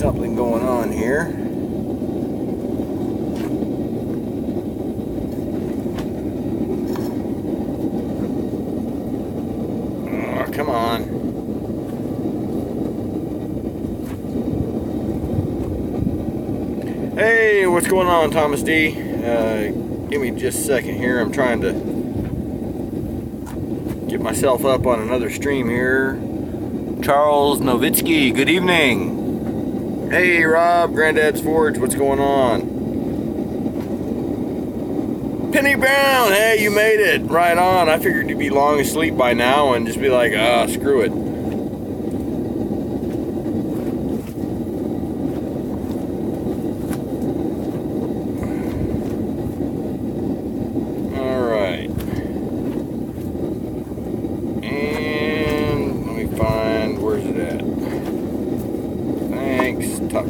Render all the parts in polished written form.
something going on here. Oh, come on. Hey, what's going on, Thomas D? Give me just a second here. I'm trying to get myself up on another stream here. Charles Novitsky, good evening. Hey, Rob, Granddad's Forge, what's going on? Penny Brown, hey, you made it. Right on. I figured you'd be long asleep by now and just be like, screw it.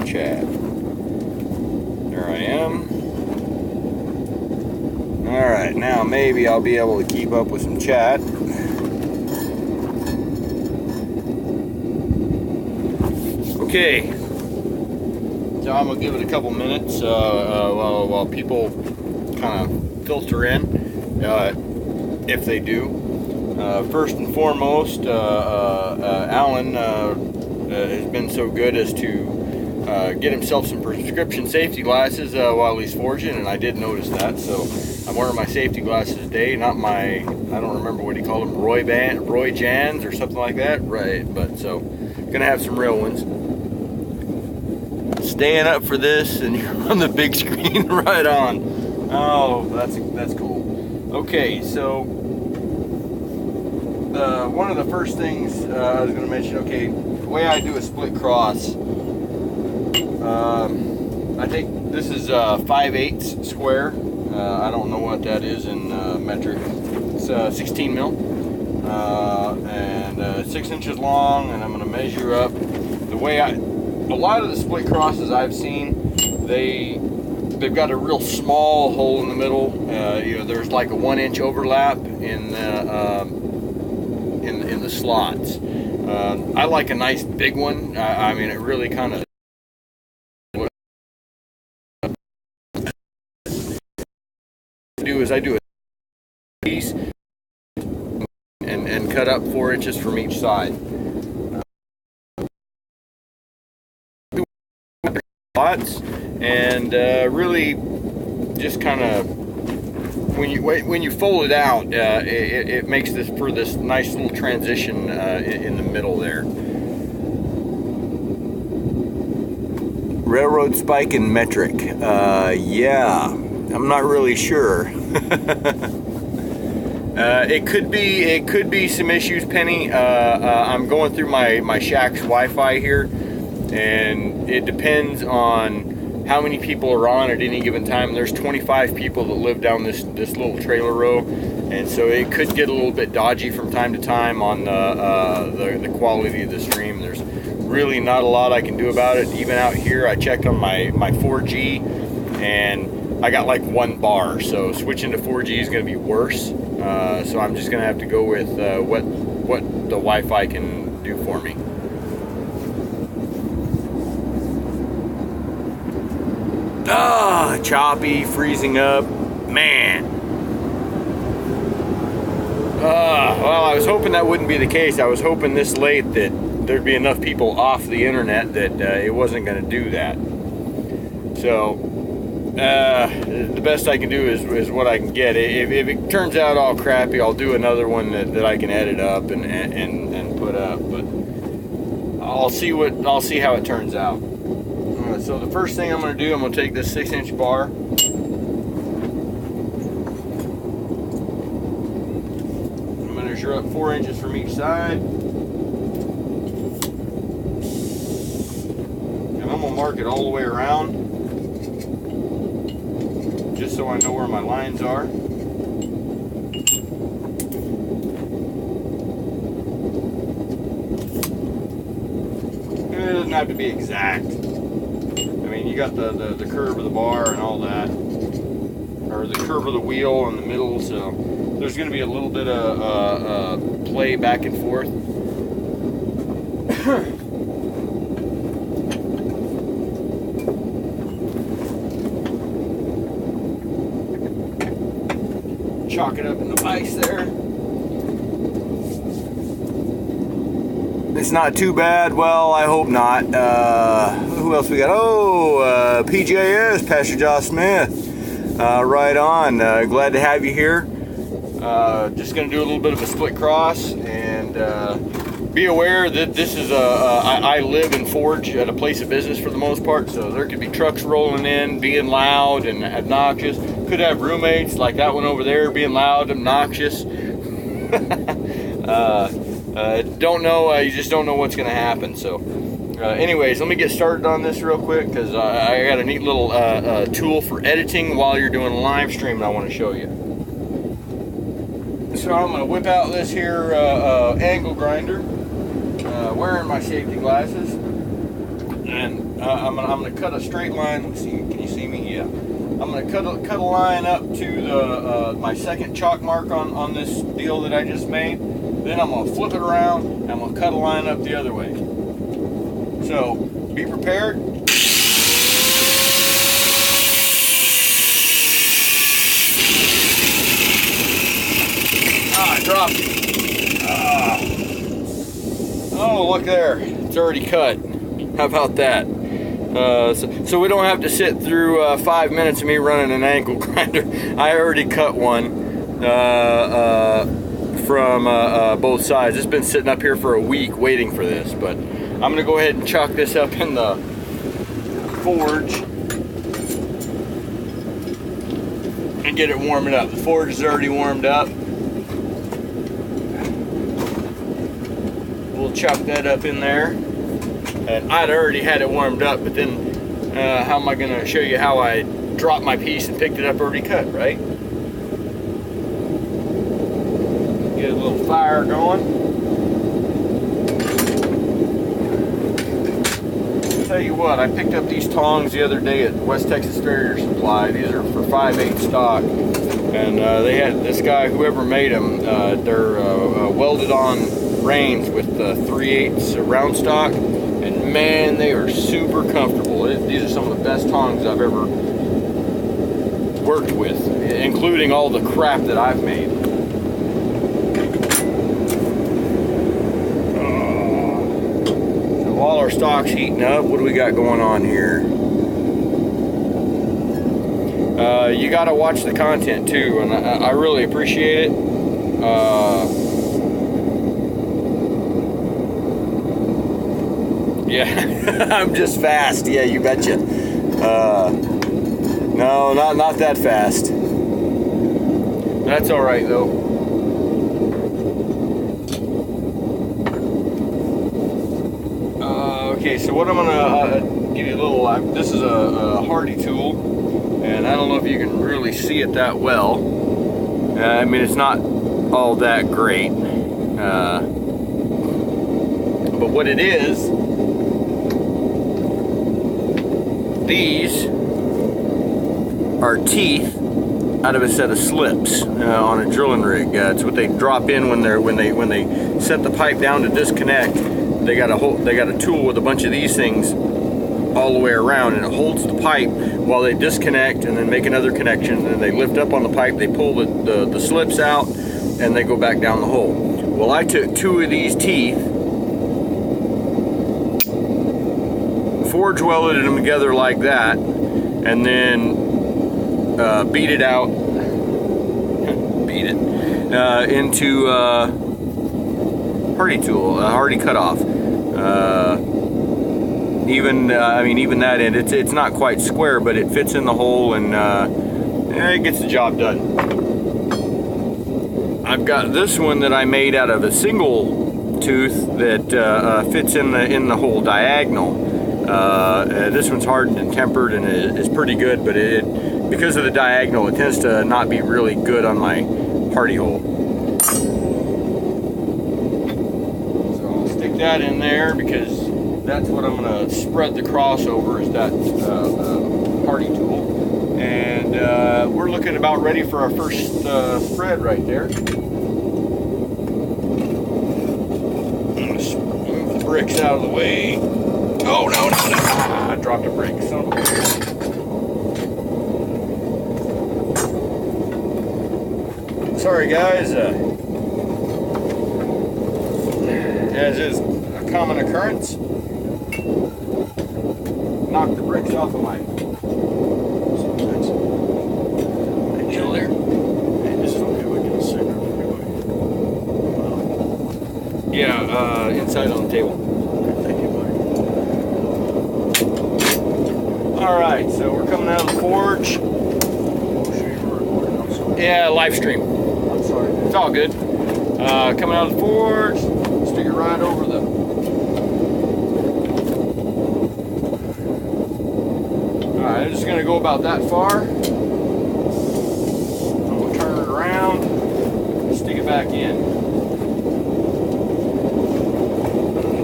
Chat. There I am. Alright, now maybe I'll be able to keep up with some chat. Okay. So I'm going to give it a couple minutes while people kind of filter in, if they do. First and foremost, Alan has been so good as to get himself some prescription safety glasses while he's forging, and I did notice that. So I'm wearing my safety glasses today, not my, I don't remember what he called them, Roy Jans or something like that, right? But so gonna have some real ones. Staying up for this, and you're on the big screen. Right on. Oh, that's cool. Okay, so one of the first things I was gonna mention. Okay, the way I do a split cross. I think this is 5/8 square. I don't know what that is in metric. It's 16 mil and 6 inches long, and I'm going to measure up. The way a lot of the split crosses I've seen, they've got a real small hole in the middle. There's like a 1 inch overlap in the slots. I like a nice big one. I mean, it really kind of I do a piece and cut up 4 inches from each side. And really just kind of when you fold it out, it makes this for this nice little transition in the middle there. Railroad spike in metric. Yeah, I'm not really sure. It could be some issues, Penny. I'm going through my shack's Wi-Fi here, and it depends on how many people are on at any given time. There's 25 people that live down this little trailer row, and so it could get a little bit dodgy from time to time on the quality of the stream. There's really not a lot I can do about it. Even out here, I checked on my 4G, and I got like 1 bar, so switching to 4G is going to be worse. So I'm just going to have to go with what the Wi-Fi can do for me. Choppy, freezing up, man. Well, I was hoping that wouldn't be the case. I was hoping this late that there'd be enough people off the internet that it wasn't going to do that. So the best I can do is what I can get. If it turns out all crappy, I'll do another one that I can edit up and put up. But I'll see how it turns out. So the first thing I'm going to do, I'm going to take this 6-inch bar. I'm going to measure up 4 inches from each side. And I'm going to mark it all the way around, just so I know where my lines are. And it doesn't have to be exact. I mean, you got the curve of the bar and all that, or the curve of the wheel in the middle, so there's going to be a little bit of play back and forth. chalk it up in the ice there. It's not too bad. Well, I hope not. Who else we got? Oh, PJS, Pastor Josh Smith. Right on. Glad to have you here. Just going to do a little bit of a split cross, and be aware that this is I live and forge at a place of business for the most part, so there could be trucks rolling in, being loud and obnoxious. Could have roommates like that one over there being loud, obnoxious. Don't know. You just don't know what's going to happen. So, anyways, let me get started on this real quick, because I got a neat little tool for editing while you're doing a live stream that I want to show you. So I'm going to whip out this here angle grinder, wearing my safety glasses, and I'm going to cut a straight line. Let's see, can you see me? Yeah. I'm going to cut a line up to the my second chalk mark on this deal that I just made. Then I'm going to flip it around, and I'm going to cut a line up the other way. So be prepared. I dropped it. Oh, look there. It's already cut. How about that? So we don't have to sit through 5 minutes of me running an angle grinder. I already cut one from both sides. It's been sitting up here for a week waiting for this, but I'm going to go ahead and chalk this up in the forge and get it warming up. The forge is already warmed up. We'll chalk that up in there. And I'd already had it warmed up, but then how am I going to show you how I dropped my piece and picked it up already cut, right? Get a little fire going. I'll tell you what, I picked up these tongs the other day at West Texas Farrier Supply. These are for 5/8 stock. And they had this guy, whoever made them, they're welded on reins with 3/8 round stock. And man, they are super comfortable. These are some of the best tongs I've ever worked with, including all the crap that I've made. So while our stock's heating up, what do we got going on here? You got to watch the content too, and I really appreciate it. Yeah, I'm just fast. Yeah, you betcha. No, not that fast. That's all right though. Okay, so what I'm gonna give you a little. This is a Hardy tool, and I don't know if you can really see it that well. I mean, it's not all that great, but what it is. These are teeth out of a set of slips on a drilling rig. It's what they drop in when they set the pipe down to disconnect. They got a tool with a bunch of these things all the way around, and it holds the pipe while they disconnect and then make another connection. And they lift up on the pipe, they pull the slips out, and they go back down the hole. Well, I took 2 of these teeth, forge welded them together like that, and then beat it out, into Hardy tool, Hardy cutoff. Even that end, it's not quite square, but it fits in the hole, and it gets the job done. I've got this one that I made out of a single tooth that fits in the hole diagonal. This one's hardened and tempered, and it's pretty good, but because of the diagonal, it tends to not be really good on my Hardy hole. So I'll stick that in there, because that's what I'm going to spread the crossover, is that Hardy tool. And we're looking about ready for our first spread right there. Move the bricks out of the way. Oh, no. I dropped a brick. Son of a bitch. Sorry guys, as is a common occurrence, knocked the bricks off of my hill there. Is it okay if I get a cigarette for everybody? Yeah, inside on the table. Okay, thank you, buddy. Alright, so we're coming out of the forge. Oh, sure you were recording. I'm sorry. Yeah, live stream. I'm sorry. It's all good. Coming out of the forge, stick it right over the. Alright, I'm just going to go about that far. I'm going to turn it around, stick it back in.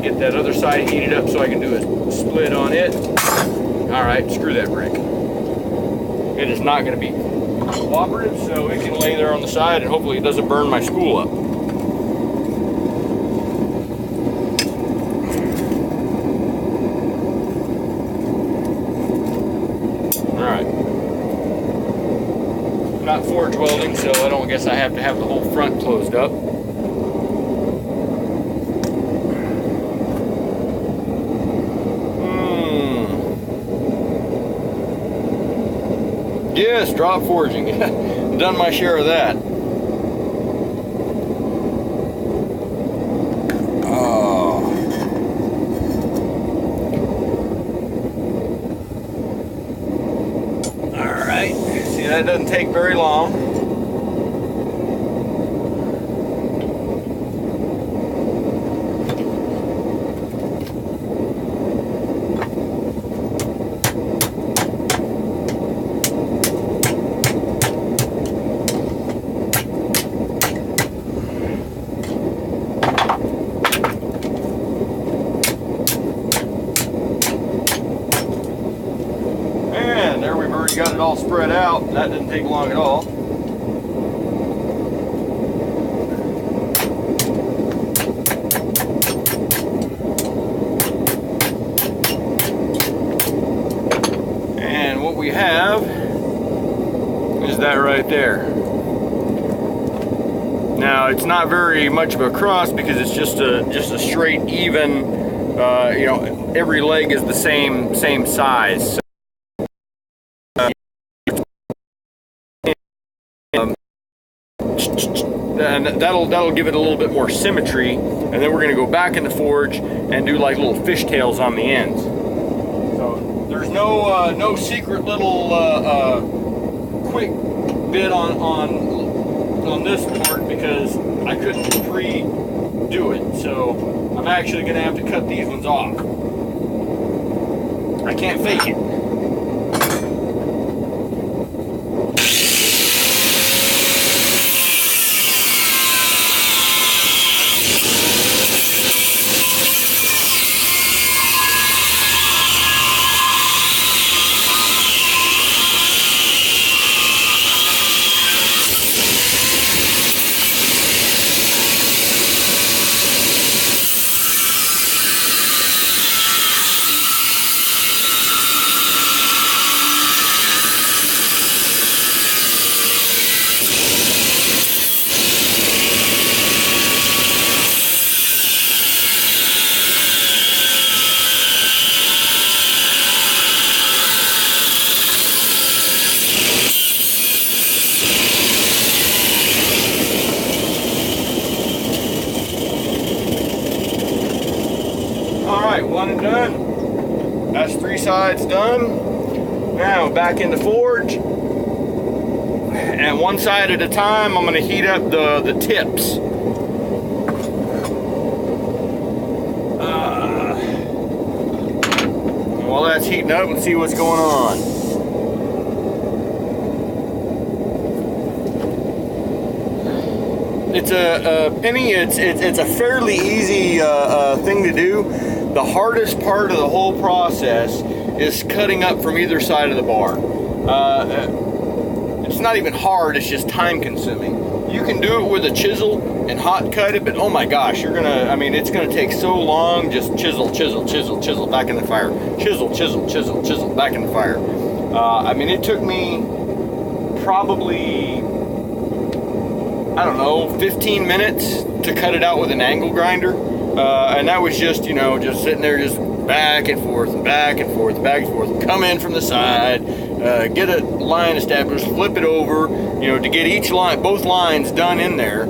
Get that other side heated up so I can do a split on it. Alright, screw that brick. It is not going to be cooperative, so it can lay there on the side and hopefully it doesn't burn my spool up. Alright. Not forge welding, so I don't guess I have to have the whole front closed up. Yes, drop forging. Done my share of that. Oh. Alright. See, that doesn't take very long. Got it all spread out. That didn't take long at all. And what we have is that right there. Now it's not very much of a cross because it's just a straight even. You know, every leg is the same size. So and that'll give it a little bit more symmetry, and then we're going to go back in the forge and do like little fishtails on the ends. So there's no secret little quick bit on this part because I couldn't pre-do it, so I'm actually going to have to cut these ones off. I can't fake it. One and done. That's 3 sides done. Now back in the forge, and one side at a time. I'm going to heat up the tips. While that's heating up, let's see what's going on. It's a penny. It's a fairly easy thing to do. The hardest part of the whole process is cutting up from either side of the bar. It's not even hard, it's just time consuming. You can do it with a chisel and hot cut it, but oh my gosh, it's gonna take so long. Just chisel, chisel, chisel, chisel, back in the fire. Chisel, chisel, chisel, chisel, back in the fire. It took me probably I don't know, 15 minutes to cut it out with an angle grinder. And that was just, you know, just sitting there just back and forth and back and forth, back and forth. Come in from the side, get a line established, flip it over, you know, to get each line, both lines done in there.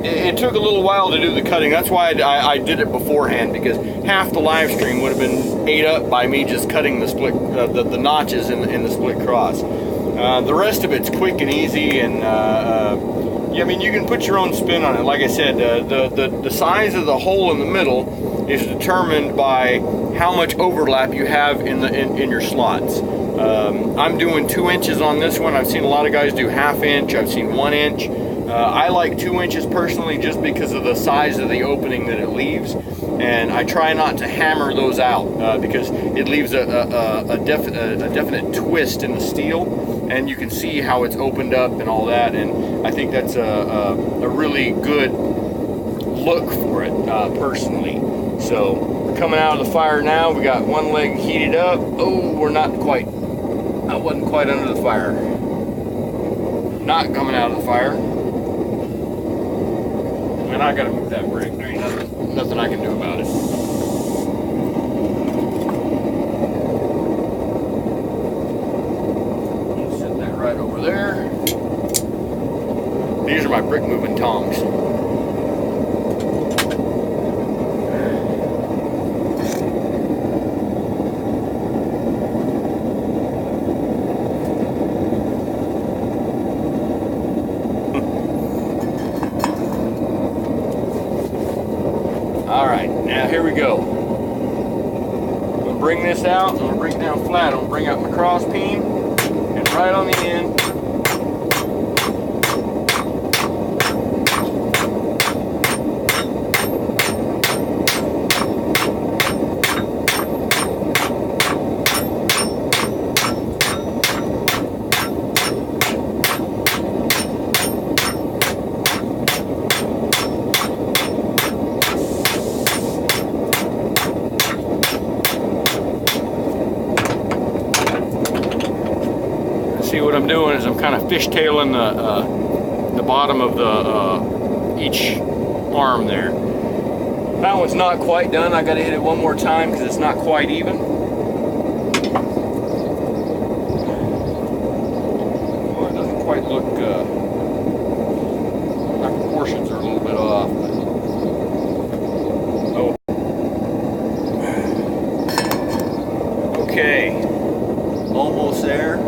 It took a little while to do the cutting. That's why I did it beforehand, because half the live stream would have been ate up by me just cutting the split, the notches in the split cross. The rest of it's quick and easy, and yeah, I mean, you can put your own spin on it. Like I said, the size of the hole in the middle is determined by how much overlap you have in your slots. I'm doing 2 inches on this one. I've seen a lot of guys do 1/2 inch. I've seen 1 inch. I like 2 inches personally, just because of the size of the opening that it leaves, and I try not to hammer those out because it leaves a definite twist in the steel, and you can see how it's opened up and all that, and I think that's a really good look for it personally. So we're coming out of the fire now. We got one leg heated up. Oh, we're not quite. I wasn't quite under the fire. Not coming out of the fire. And I gotta move that brick. There ain't nothing I can do about it. Set that right over there. These are my brick moving tongs. Alright, now here we go. I'm going to bring this out, I'm going to bring it down flat, I'm going to bring out my cross beam, and right on the end, see what I'm doing is I'm kind of fishtailing the bottom of each arm there. That one's not quite done. I got to hit it one more time because it's not quite even. Well, it doesn't quite look. My proportions are a little bit off. But... oh. Okay, almost there.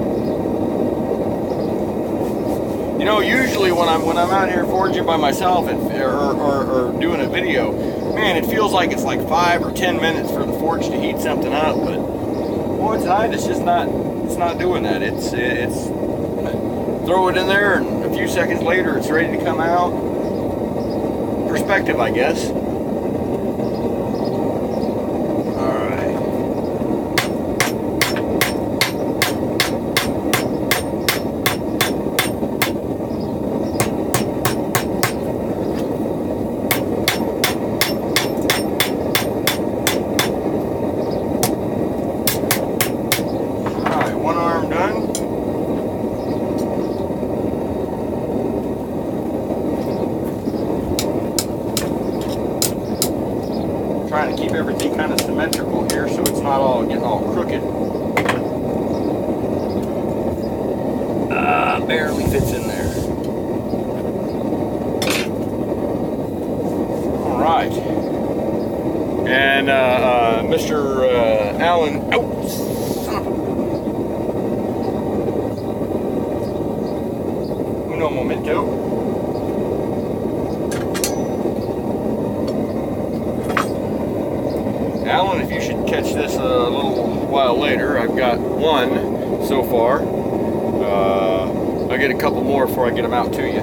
You know, usually when I'm out here forging by myself or doing a video, man, it feels like it's like 5 or 10 minutes for the forge to heat something up. But boy, tonight it's just not. It's not doing that. It's throw it in there, and a few seconds later, it's ready to come out. Perspective, I guess. Trying to keep everything kind of symmetrical here so it's not all getting all crooked. Barely fits in there. All right. And Mr. Allen, oh, son of a... Uno momento. Alan, if you should catch this a little while later, I've got one so far. I'll get a couple more before I get them out to you.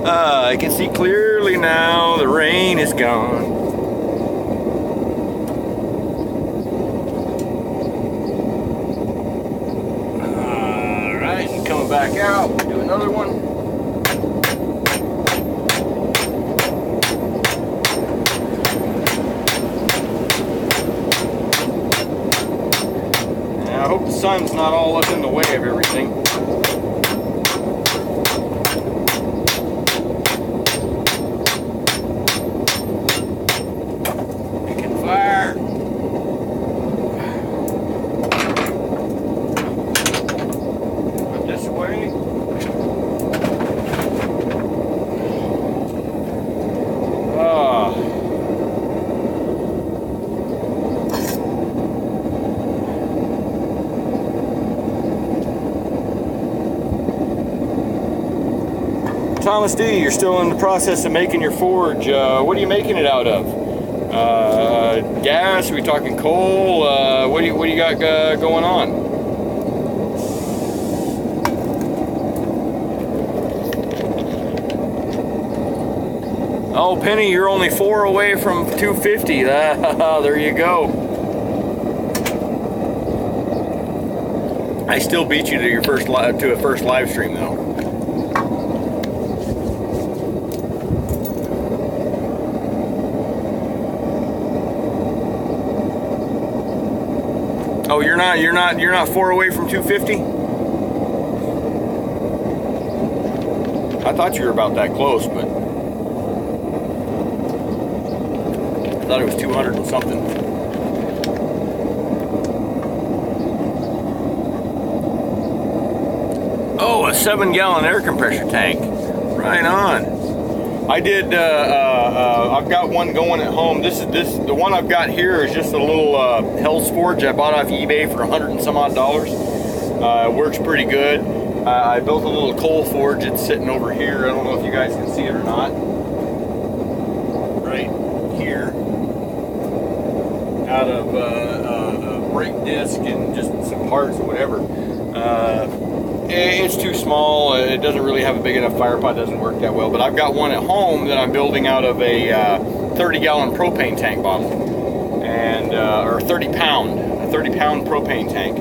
I can see clearly now, the rain is gone. Coming back out, do another another one. And I hope the sun's not all up in the way of everything. Picking fire. This way. Thomas D, you're still in the process of making your forge. What are you making it out of? Gas? Are we talking coal? What do you got going on? Oh, Penny, you're only 4 away from 250. There you go. I still beat you to your first live stream though. Oh, you're not 4 away from 250? I thought you were about that close, but I thought it was 200 and something. Oh, a 7-gallon air compressor tank. Right on. I did. I've got one going at home. The one I've got here is just a little Hell's Forge I bought off eBay for $100 and some odd. It works pretty good. I built a little coal forge. It's sitting over here. I don't know if you guys can see it or not. Right here, out of a brake disc and just some parts or whatever. It's too small. It doesn't really have a big enough fire pot. Doesn't work that well. But I've got one at home that I'm building out of a 30-gallon propane tank bottle, and or 30-pound propane tank.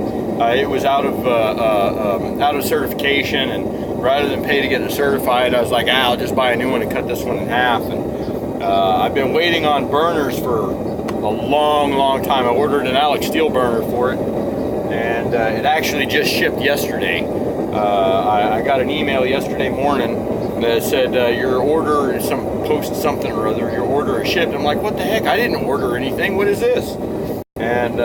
It was out of certification, and rather than pay to get it certified, I was like, I'll just buy a new one and cut this one in half. And I've been waiting on burners for a long time. I ordered an Alex Steel burner for it, and it actually just shipped yesterday. I got an email yesterday morning that said your order is something or other. Your order is shipped. I'm like, what the heck? I didn't order anything. What is this? And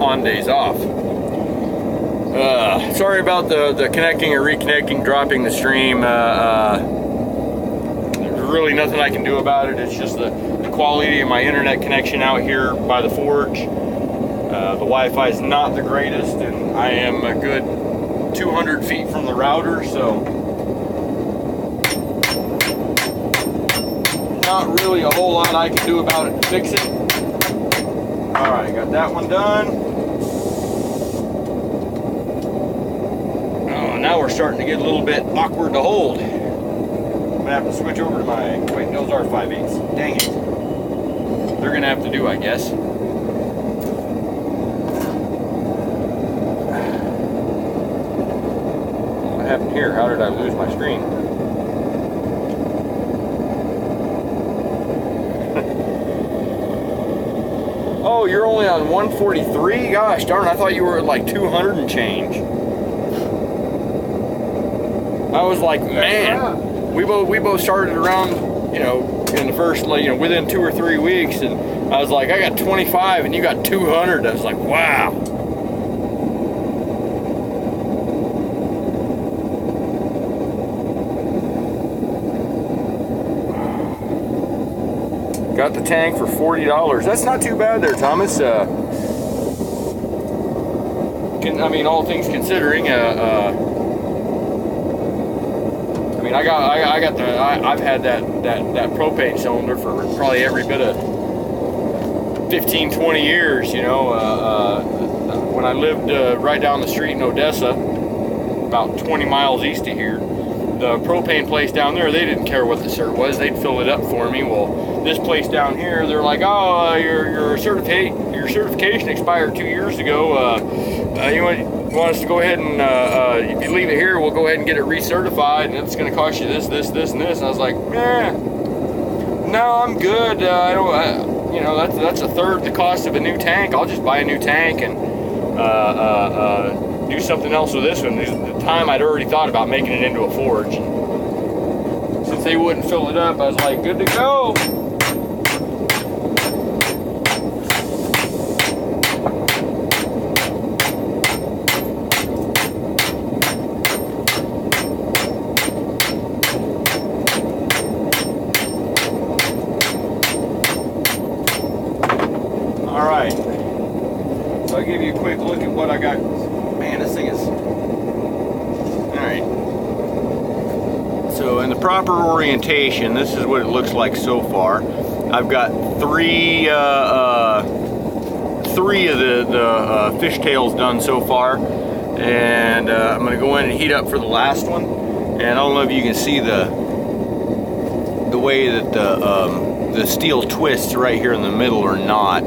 on days off. Sorry about the connecting or reconnecting, dropping the stream. There's really nothing I can do about it. It's just the quality of my internet connection out here by the forge. The Wi-Fi is not the greatest, and I am a good 200 feet from the router, so not really a whole lot I can do about it to fix it. Alright, got that one done. Oh, now we're starting to get a little bit awkward to hold. I'm gonna have to switch over to my, wait, those are 5/8. Dang it. They're gonna have to do, I guess. What happened here? How did I lose my screen? Oh, you're only on 143? Gosh darn, I thought you were at like 200 and change. I was like, man, we both started around, in the first, within 2 or 3 weeks, and I was like, I got 25 and you got 200. I was like, wow. Got the tank for $40. That's not too bad there, Thomas. All things considering, I've had that propane cylinder for probably every bit of 15, 20 years, when I lived right down the street in Odessa, about 20 miles east of here, the propane place down there, they didn't care what the cert was. They'd fill it up for me. Well, this place down here, they're like, oh, your certification expired 2 years ago. you want us to go ahead and if you leave it here, we'll go ahead and get it recertified, and it's going to cost you this, this, this, and this. And I was like, no, I'm good. I don't. You know, that's a third the cost of a new tank. I'll just buy a new tank and do something else with this one. At the time, I'd already thought about making it into a forge. Since they wouldn't fill it up, I was like, good to go. Alright, so I'll give you a quick look at what I got. Man, this thing is... Alright. So in the proper orientation, this is what it looks like so far. I've got three of the fishtails done so far. And I'm going to go in and heat up for the last one. And I don't know if you can see the way that the steel twists right here in the middle or not.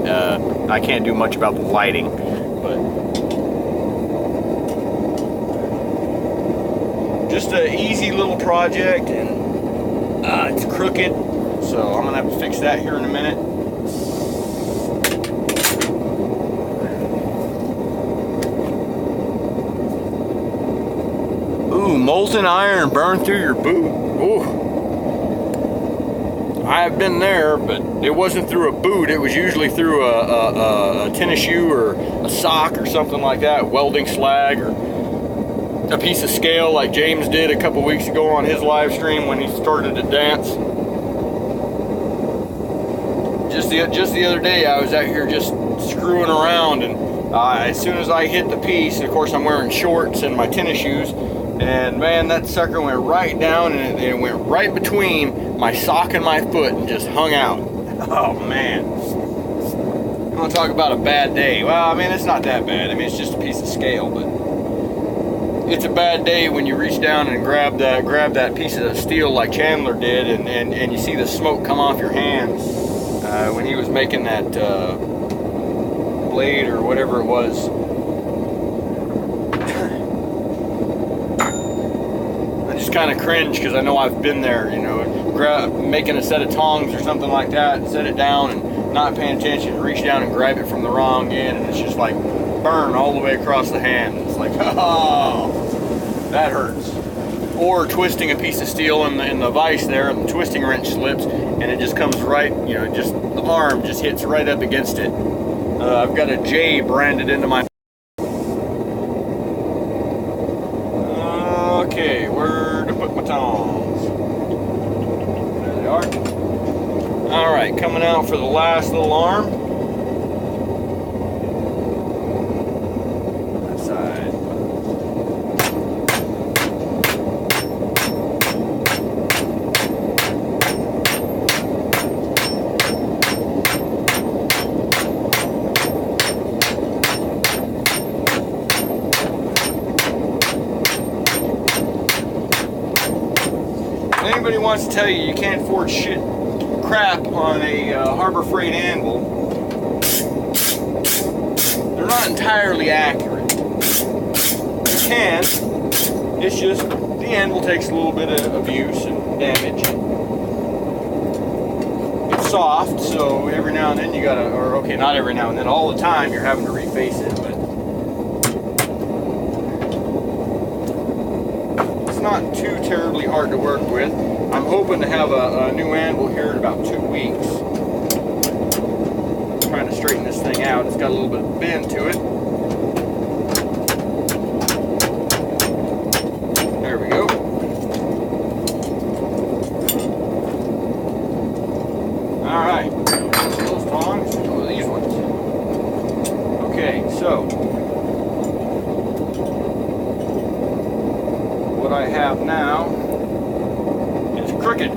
I can't do much about the lighting, but just an easy little project, and it's crooked, so I'm gonna have to fix that here in a minute. Ooh, molten iron burned through your boot. Ooh. I've been there, but it wasn't through a boot. It was usually through a tennis shoe or a sock or something like that, welding slag or a piece of scale like James did a couple weeks ago on his live stream when he started to dance. Just the other day, I was out here just screwing around, and as soon as I hit the piece, of course I'm wearing shorts and my tennis shoes, and man, that sucker went right down, and it went right between my sock and my foot and just hung out. Oh man. You want to talk about a bad day? Well, I mean, it's not that bad. I mean, it's just a piece of scale, but it's a bad day when you reach down and grab that piece of steel like Chandler did, and you see the smoke come off your hands when he was making that blade or whatever it was. Kind of cringe because I know I've been there, you know, making a set of tongs or something like that, set it down and not paying attention, reach down and grab it from the wrong end, and it's just like burn all the way across the hand. It's like, oh, that hurts. Or twisting a piece of steel in the vise there, and the twisting wrench slips, and it just comes right, you know, just the arm just hits right up against it. I've got a J branded into my... Okay, where to put my tongs? There they are. Alright, coming out for the last little arm. That side. Anybody wants to tell you can't forge shit crap on a Harbor Freight anvil, they're not entirely accurate. You can, it's just the anvil takes a little bit of abuse and damage. It's soft, so every now and then you gotta, or okay, not every now and then, all the time you're having to reface it, but it's not too terribly hard to work with. I'm hoping to have a new anvil here in about 2 weeks. I'm trying to straighten this thing out. It's got a little bit of bend to it. There we go. Alright. Those tongs. Oh, these ones. Okay, so what I have now is crooked.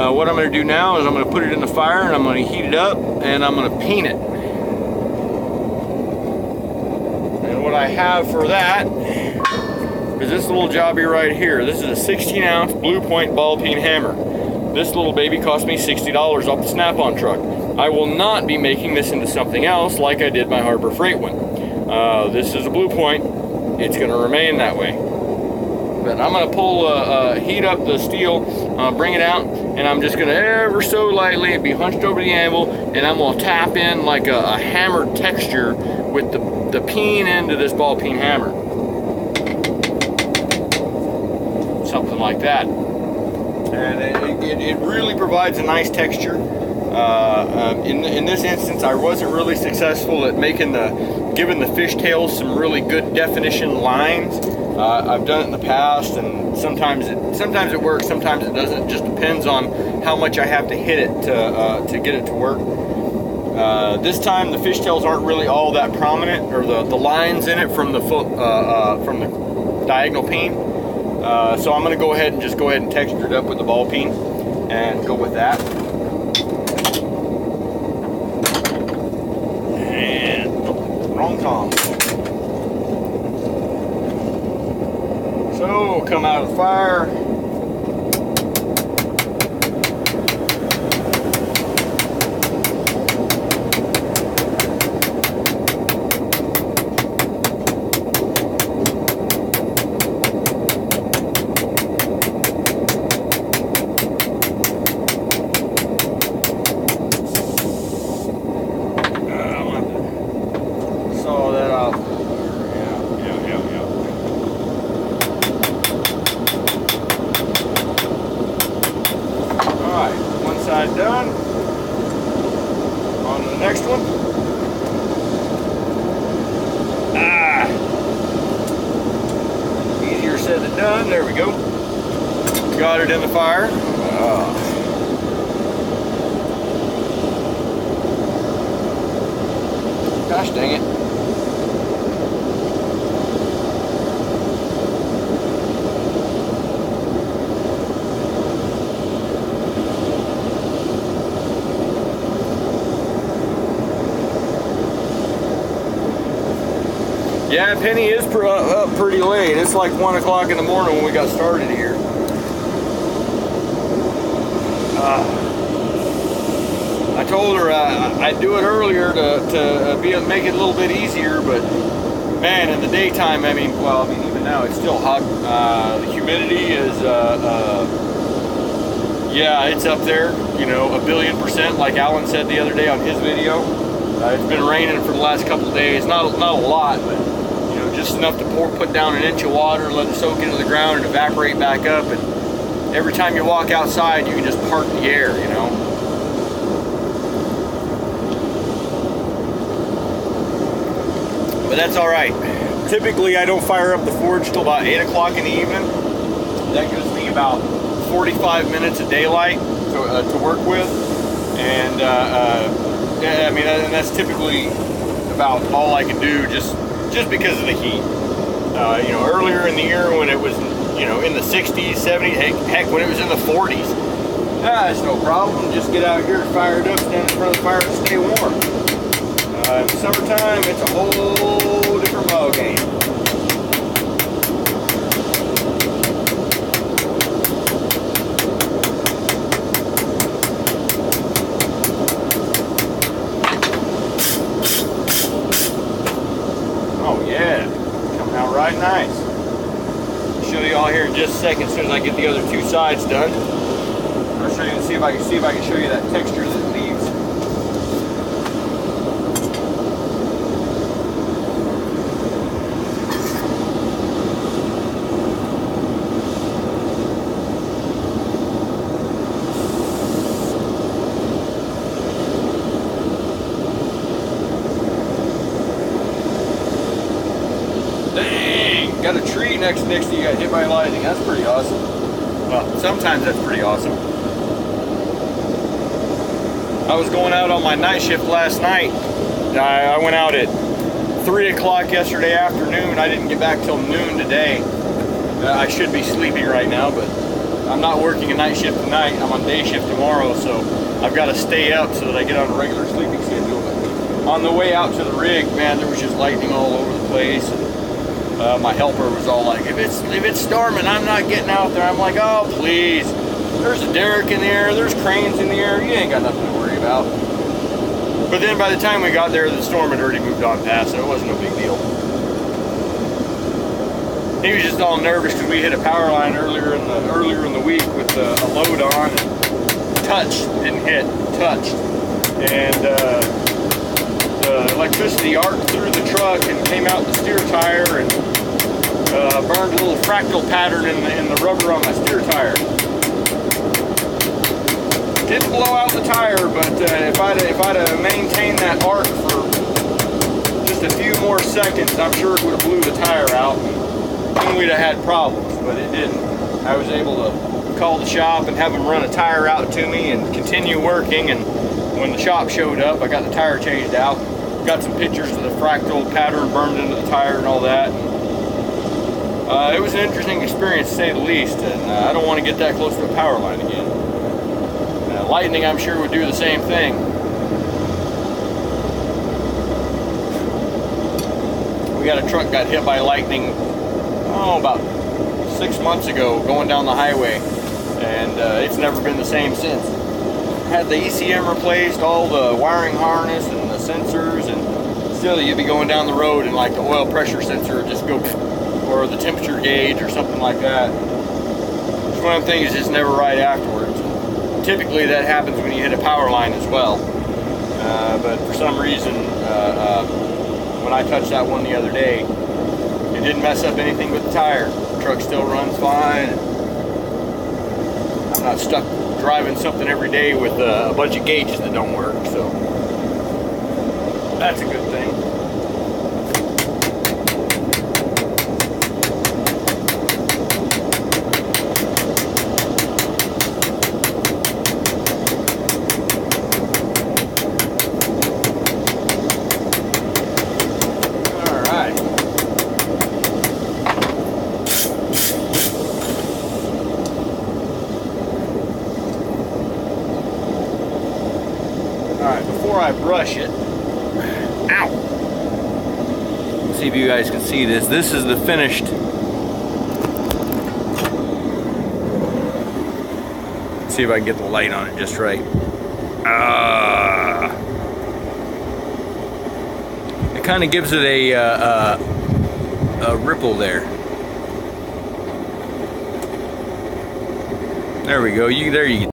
What I'm going to do now is I'm going to put it in the fire and I'm going to heat it up and I'm going to paint it. And what I have for that is this little jobby right here. This is a 16-ounce Blue Point ball peen hammer. This little baby cost me $60 off the Snap-on truck. I will not be making this into something else like I did my Harbor Freight one. This is a Blue Point. It's going to remain that way. But I'm going to heat up the steel, bring it out, and I'm just going to ever so lightly be hunched over the anvil, and I'm going to tap in like a hammered texture with the peen end of this ball peen hammer. Something like that. And it really provides a nice texture. In this instance, I wasn't really successful at giving the fishtails some really good definition lines. I've done it in the past, and sometimes it works, sometimes it doesn't. It just depends on how much I have to hit it to get it to work. This time the fishtails aren't really all that prominent, or the lines in it from the diagonal peen. So I'm going to go ahead and texture it up with the ball peen and go with that. And wrong Tom. So come out of the fire. Done. On to the next one. Easier said than done. There we go. Got it in the fire. Gosh dang it. Yeah, Penny is up pretty late. It's like 1 o'clock in the morning when we got started here. I told her I'd do it earlier to make it a little bit easier, but man, in the daytime, even now it's still hot. The humidity is, yeah, it's up there, a billion%, like Alan said the other day on his video. It's been raining for the last couple of days, not a lot, but just enough to put down an inch of water, let it soak into the ground and evaporate back up, and every time you walk outside you can just park the air, But that's alright. Typically I don't fire up the forge till about 8 o'clock in the evening. That gives me about 45 minutes of daylight to work with, and and that's typically about all I can do, just because of the heat. Earlier in the year when it was, in the 60s, 70s, heck, when it was in the 40s, it's no problem. Just get out here, fire it up, stand in front of the fire, and stay warm. In summertime, it's a whole different ball game. Right, nice. I'll show you all here in just a second as soon as I get the other two sides done. I'll show you and see if I can show you that texture that it leaves. Got a tree next to you, got hit by lightning. That's pretty awesome. Well, sometimes that's pretty awesome. I was going out on my night shift last night. I went out at 3 o'clock yesterday afternoon. I didn't get back till noon today. I should be sleeping right now, but I'm not working a night shift tonight. I'm on day shift tomorrow, so I've got to stay up so that I get on a regular sleeping schedule. But on the way out to the rig, man, there was just lightning all over the place. And, my helper was all like, if it's storming, I'm not getting out there. I'm like, oh, please. There's a derrick in the air. There's cranes in the air. You ain't got nothing to worry about. But then by the time we got there, the storm had already moved on past, so it wasn't no big deal. He was just all nervous because we hit a power line earlier in the week with a load on, and touched, didn't hit, touched, and the electricity arced through the truck and came out the steer tire and burned a little fractal pattern in the rubber on my steer tire. Didn't blow out the tire, but if I'd have maintained that arc for just a few more seconds, I'm sure it would have blew the tire out, and we'd have had problems, but it didn't. I was able to call the shop and have them run a tire out to me and continue working, and when the shop showed up, I got the tire changed out, got some pictures of the fractal pattern burned into the tire and all that. It was an interesting experience, to say the least, and I don't want to get that close to a power line again. Lightning, I'm sure, would do the same thing. We got a truck got hit by lightning, about 6 months ago, going down the highway, and it's never been the same since. Had the ECM replaced, all the wiring harness and the sensors, and still you'd be going down the road and like the oil pressure sensor would just go, or the temperature gauge or something like that. It's one of the things, just never right afterwards. Typically that happens when you hit a power line as well, but for some reason when I touched that one the other day, it didn't mess up anything with the tire. The truck still runs fine. I'm not stuck driving something every day with a bunch of gauges that don't work, so that's a good thing. Before I brush it, ow! Let's see if you guys can see this. This is the finished. Let's see if I can get the light on it just right. It kind of gives it a ripple there. There we go. There you go.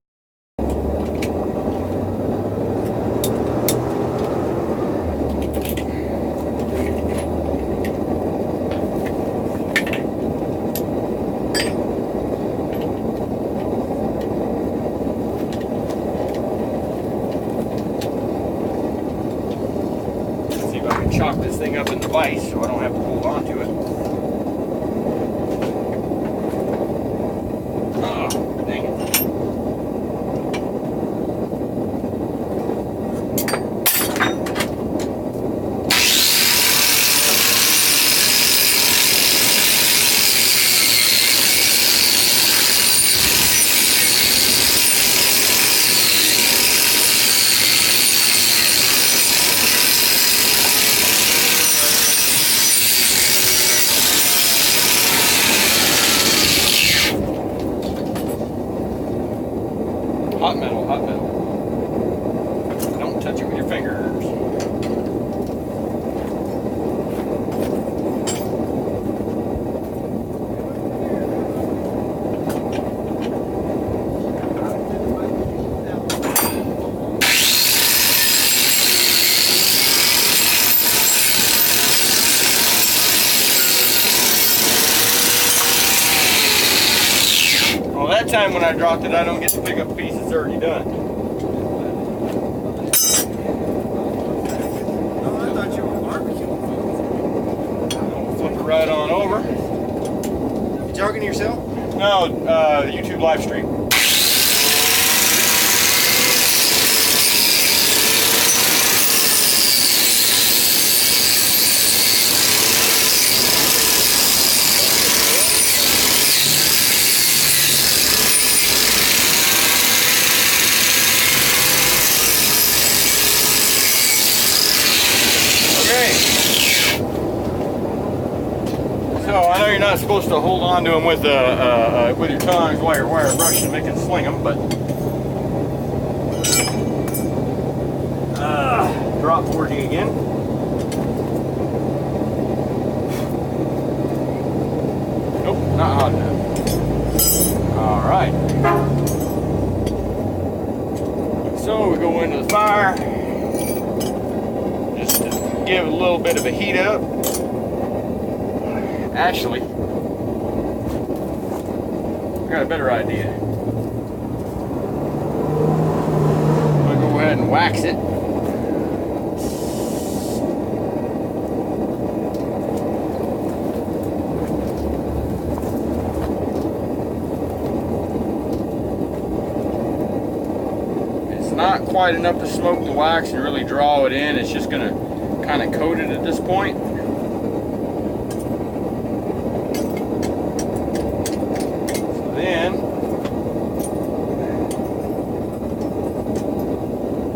Chalk this thing up in the vise so I don't have to hold on to it. Oh, dang it. Hot metal, hot metal. Don't touch it with your fingers. Well, that time when I dropped it, I don't get to pick up a piece that's already done. No, I thought you were barbecuing. Flip it right on over. You talking to yourself? No, YouTube live stream. you're not supposed to hold on to them with your tongs while you're wire brushing, make it sling them, but drop forging again. Nope, not hot enough. All right. So we go into the fire, just to give it a little bit of a heat up. Actually, I got a better idea. I'm gonna go ahead and wax it. It's not quite enough to smoke the wax and really draw it in. It's just gonna kind of coat it at this point.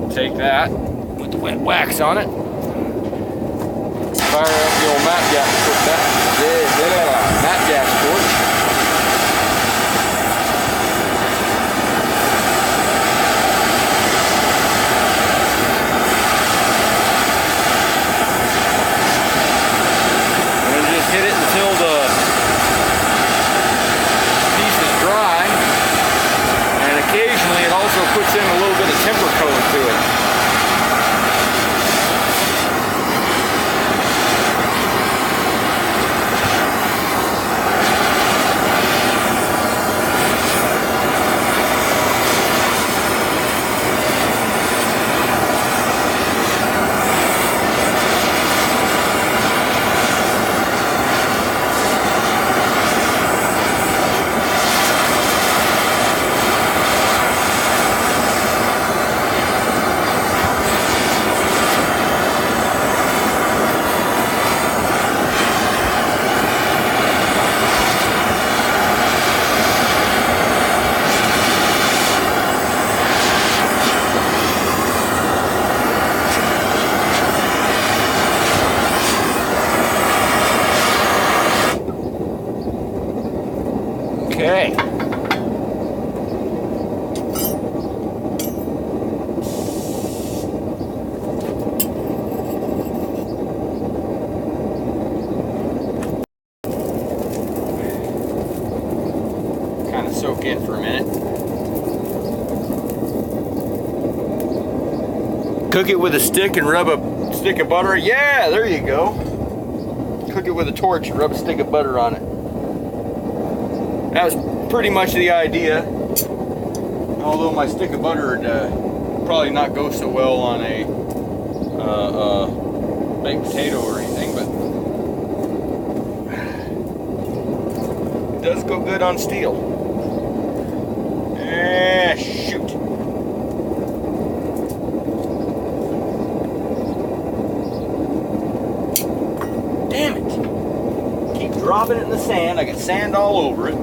Take that with the wet wax on it. Fire up the old map gas torch. And just hit it until the piece is dry. And occasionally it also puts in a little bit of temper coat to it. Okay. Kind of soak in for a minute. Cook it with a stick and rub a stick of butter. Yeah, there you go. Cook it with a torch and rub a stick of butter on it. That was pretty much the idea. Although my stick of butter would probably not go so well on a baked potato or anything, but it does go good on steel. Shoot. Damn it. Keep dropping it in the sand. I got sand all over it.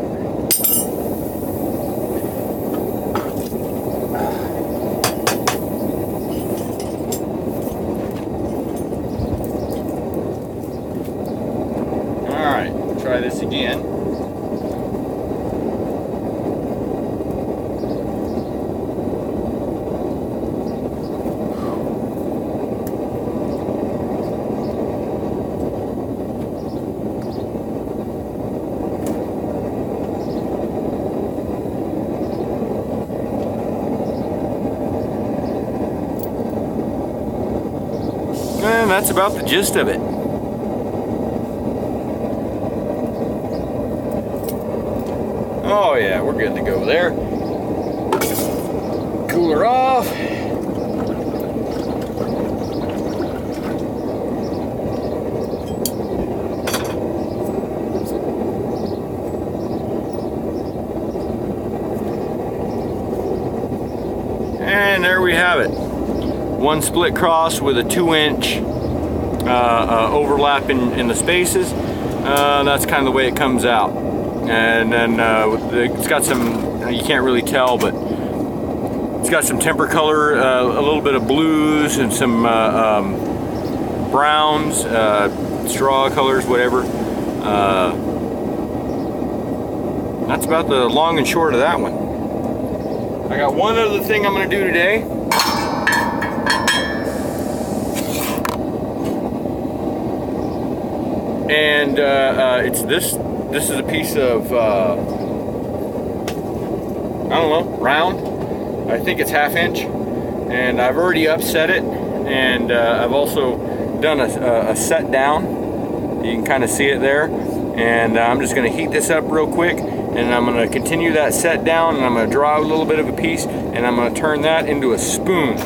Try this again. And that's about the gist of it. Oh yeah, we're good to go there. Cooler off. And there we have it. One split cross with a 2-inch overlap in the spaces. That's kind of the way it comes out. And then it's got some, you can't really tell, but it's got some temper color, a little bit of blues and some browns, straw colors, whatever. That's about the long and short of that one. I got one other thing I'm going to do today. And it's this. This is a piece of, I don't know, round. I think it's 1/2 inch. And I've already upset it. And I've also done a set down. You can kind of see it there. And I'm just going to heat this up real quick. And I'm going to continue that set down. And I'm going to draw a little bit of a piece. And I'm going to turn that into a spoon.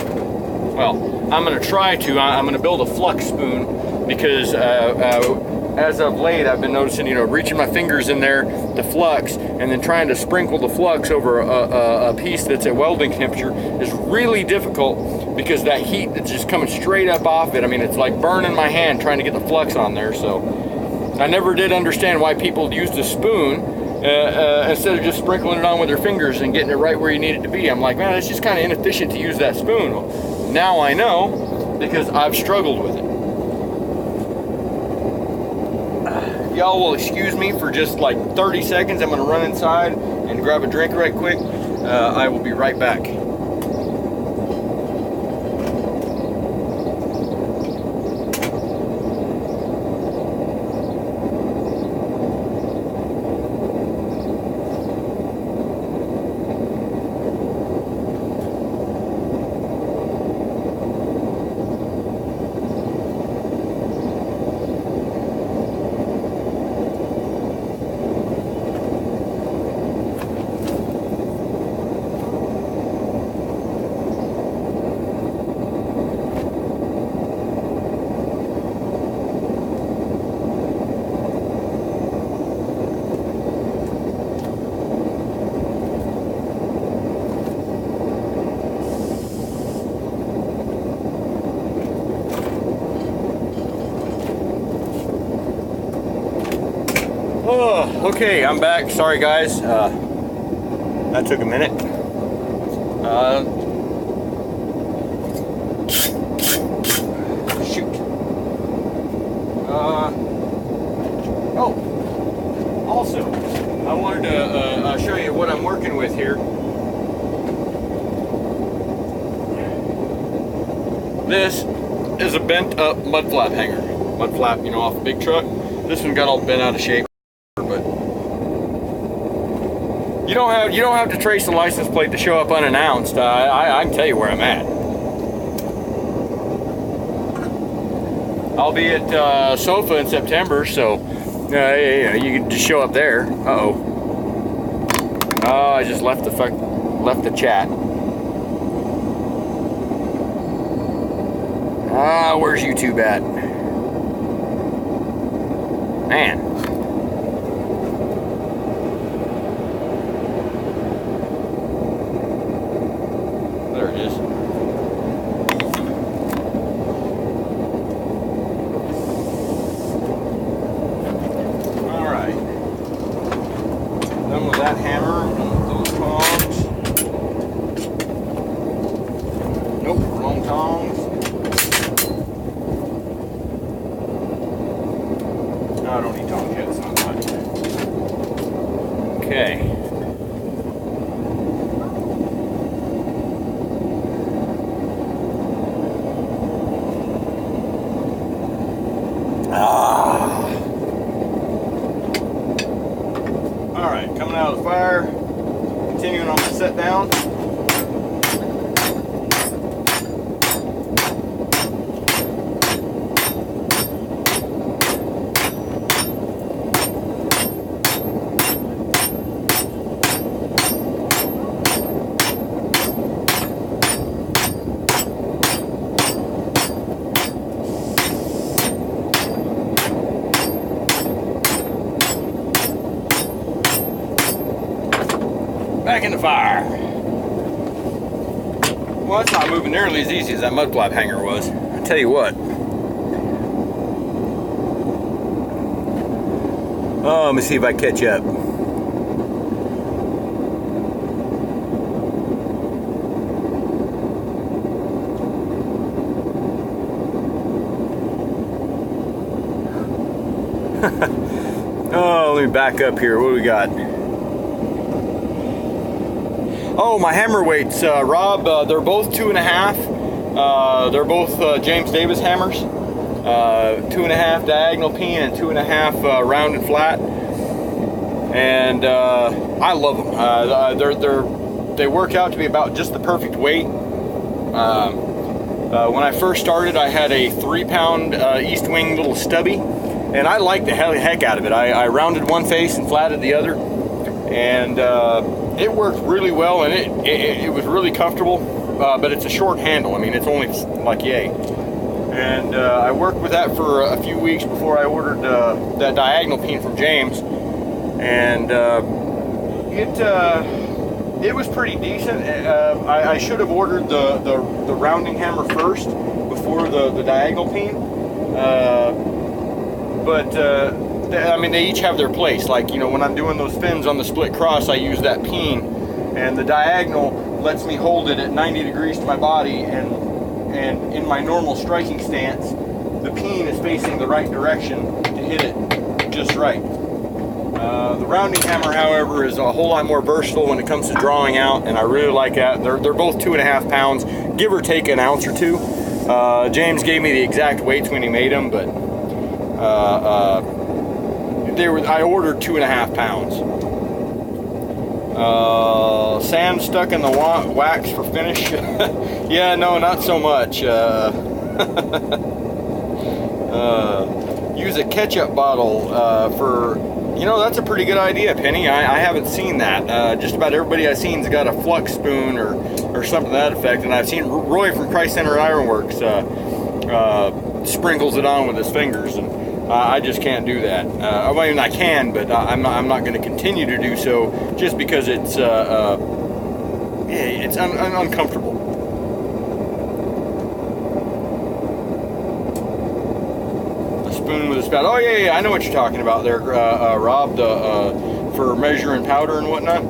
Well, I'm going to try to. I'm going to build a Flux spoon. Because as of late, I've been noticing, you know, reaching my fingers in there, the Flux, and then trying to sprinkle the Flux over a piece that's at welding temperature is really difficult because that heat that's just coming straight up off it. I mean, it's like burning my hand trying to get the Flux on there. So I never did understand why people used a spoon instead of just sprinkling it on with their fingers and getting it right where you need it to be. I'm like, man, it's just kind of inefficient to use that spoon. Well, now I know because I've struggled with it. Y'all will excuse me for just like 30 seconds. I'm going to run inside and grab a drink right quick. I will be right back. Oh, okay, I'm back. Sorry, guys. That took a minute. Shoot. Oh, also, I wanted to show you what I'm working with here. This is a bent up mud flap hanger. Mud flap, you know, off a big truck. This one got all bent out of shape. But you don't have to trace the license plate to show up unannounced. I can tell you where I'm at. I'll be at SOFA in September, so you can just show up there. Oh, I just left the chat. Where's YouTube at? Man. There it is. All right. Done with that hammer, done with those tongs. Nope, wrong tongs. No, I don't need tongs yet, it's not much. Okay. Alright, coming out of the fire, continuing on my set down. Back in the fire. Well, it's not moving nearly as easy as that mud flap hanger was. I tell you what. Oh, let me see if I catch up. Oh, let me back up here. What do we got? Oh, my hammer weights, Rob, they're both 2.5. They're both James Davis hammers. 2.5 diagonal peen and 2.5 rounded flat. And I love them. They work out to be about just the perfect weight. When I first started, I had a 3-pound East Wing little stubby, and I liked the heck out of it. I rounded one face and flatted the other, and it worked really well, and it was really comfortable, but it's a short handle. I mean, it's only like yay. And I worked with that for a few weeks before I ordered that diagonal peen from James, and it was pretty decent. I should have ordered the rounding hammer first before the diagonal peen, but I mean, they each have their place. Like, you know, when I'm doing those fins on the split cross, I use that peen, and the diagonal lets me hold it at 90 degrees to my body, and in my normal striking stance, the peen is facing the right direction to hit it just right. The rounding hammer, however, is a whole lot more versatile when it comes to drawing out, and I really like that. They're both 2.5 pounds, give or take an ounce or two. James gave me the exact weights when he made them, but I ordered 2.5 pounds. Sand stuck in the wax for finish. Yeah, no, not so much. Use a ketchup bottle for, you know, that's a pretty good idea, Penny. I haven't seen that. Just about everybody I've seen's got a Flux spoon or something to that effect, and I've seen Roy from Christ Center Ironworks sprinkles it on with his fingers, and I just can't do that. I mean, I can, but I'm not going to continue to do so just because it's uncomfortable. A spoon with a spout. Oh yeah, I know what you're talking about there, Rob. For measuring powder and whatnot.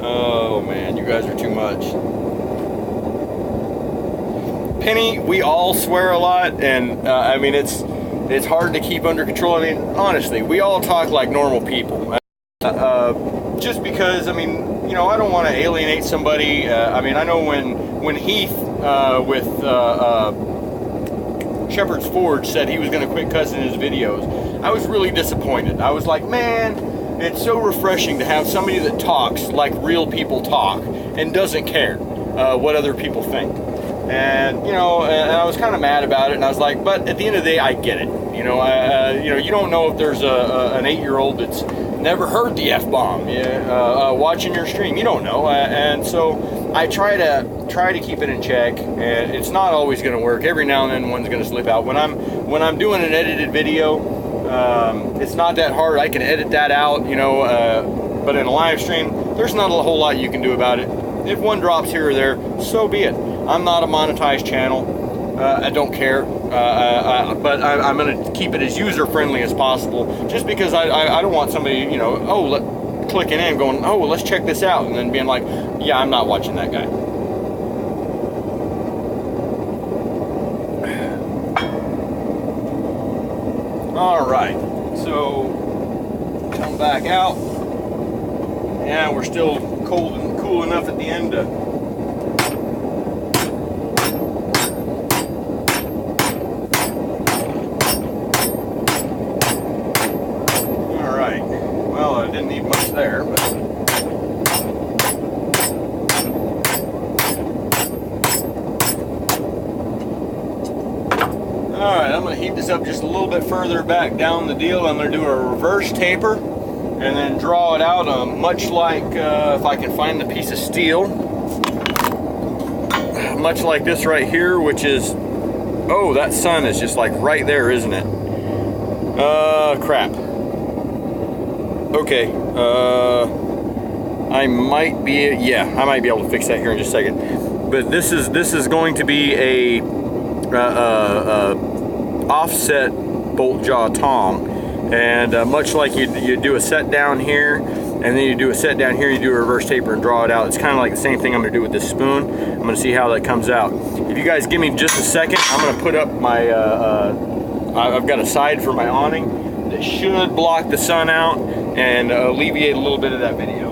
Oh man, you guys are too much. Penny, we all swear a lot, and I mean, it's hard to keep under control. I mean, honestly, we all talk like normal people. Just because, I mean, you know, I don't want to alienate somebody. I mean, I know when Heath with Shepherd's Forge said he was going to quit cussing his videos, I was really disappointed. I was like, man, it's so refreshing to have somebody that talks like real people talk and doesn't care what other people think. And you know, and I was kind of mad about it, and I was like, but at the end of the day, I get it. You know, you don't know if there's an 8-year-old that's never heard the F-bomb watching your stream. You don't know, and so I try to keep it in check, and it's not always going to work. Every now and then one's going to slip out. When I'm doing an edited video, it's not that hard. I can edit that out, you know, but in a live stream, there's not a whole lot you can do about it. If one drops here or there, so be it. I'm not a monetized channel. I don't care, but I'm going to keep it as user-friendly as possible, just because I don't want somebody, you know, clicking in going, oh, well, let's check this out, and then being like, yeah, I'm not watching that guy. All right, so come back out. Yeah, we're still cold and cool enough at the end to didn't need much there, but alright, I'm going to heat this up just a little bit further back down the deal. I'm going to do a reverse taper and then draw it out, much like if I can find the piece of steel, much like this right here, which is, oh, that sun is just like right there, isn't it? Crap. Okay, I might be able to fix that here in just a second. But this is going to be a offset bolt jaw tong, and much like you do a set down here, and then you do a set down here, you do a reverse taper and draw it out. It's kind of like the same thing I'm going to do with this spoon. I'm going to see how that comes out. If you guys give me just a second, I'm going to put up my I've got a side for my awning that should block the sun out and alleviate a little bit of that video.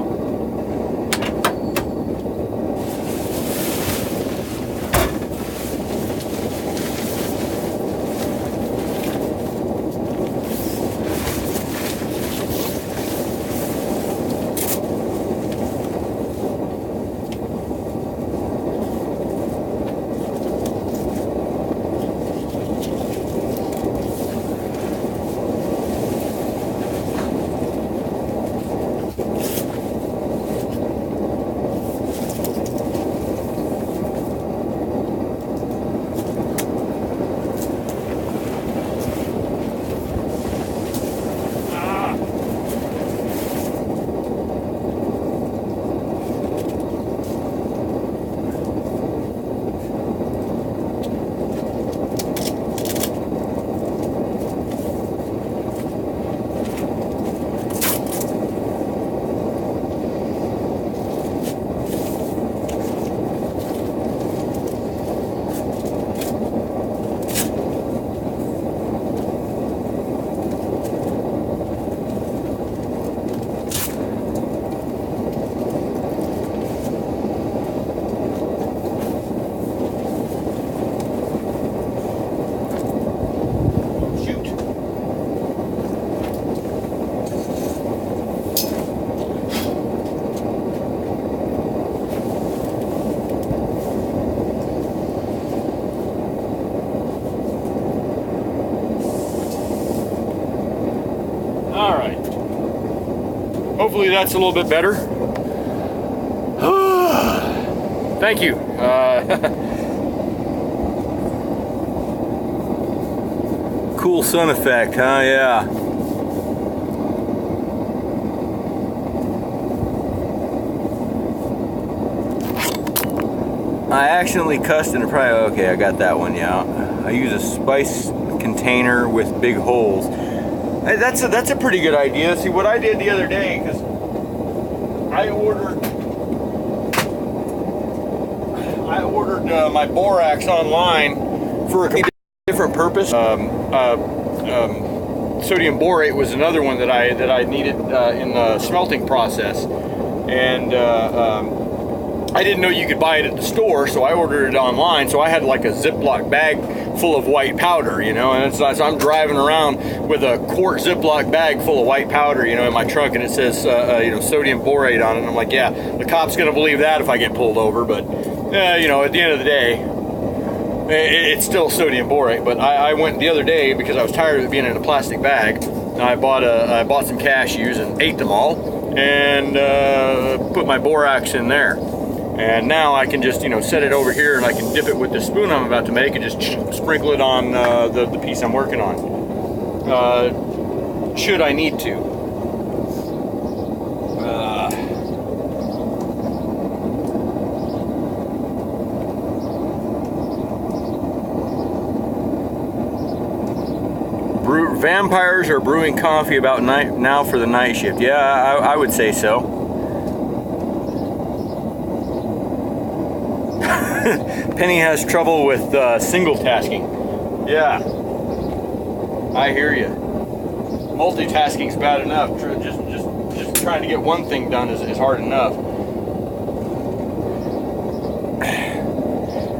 Hopefully that's a little bit better. Thank you. Cool sun effect, huh? Yeah. I accidentally cussed in the probably, okay, I got that one, yeah. I use a spice container with big holes. Hey, that's a pretty good idea. See, what I did the other day, because I ordered my borax online for a different purpose. Sodium borate was another one that I needed in the smelting process, and I didn't know you could buy it at the store, so I ordered it online. So I had like a Ziploc bag full of white powder, you know, and so I'm driving around with a quart Ziploc bag full of white powder, you know, in my trunk, and it says, you know, sodium borate on it. And I'm like, yeah, the cop's gonna believe that if I get pulled over, but you know, at the end of the day, it's still sodium borate. But I went the other day because I was tired of it being in a plastic bag. And I bought some cashews and ate them all, and put my borax in there. And now I can just, you know, set it over here, and I can dip it with the spoon I'm about to make and just sprinkle it on the piece I'm working on, should I need to. Vampires are brewing coffee about now for the night shift. Yeah, I would say so. Penny has trouble with single tasking. Yeah, I hear you. Multitasking's bad enough. Just trying to get one thing done is hard enough.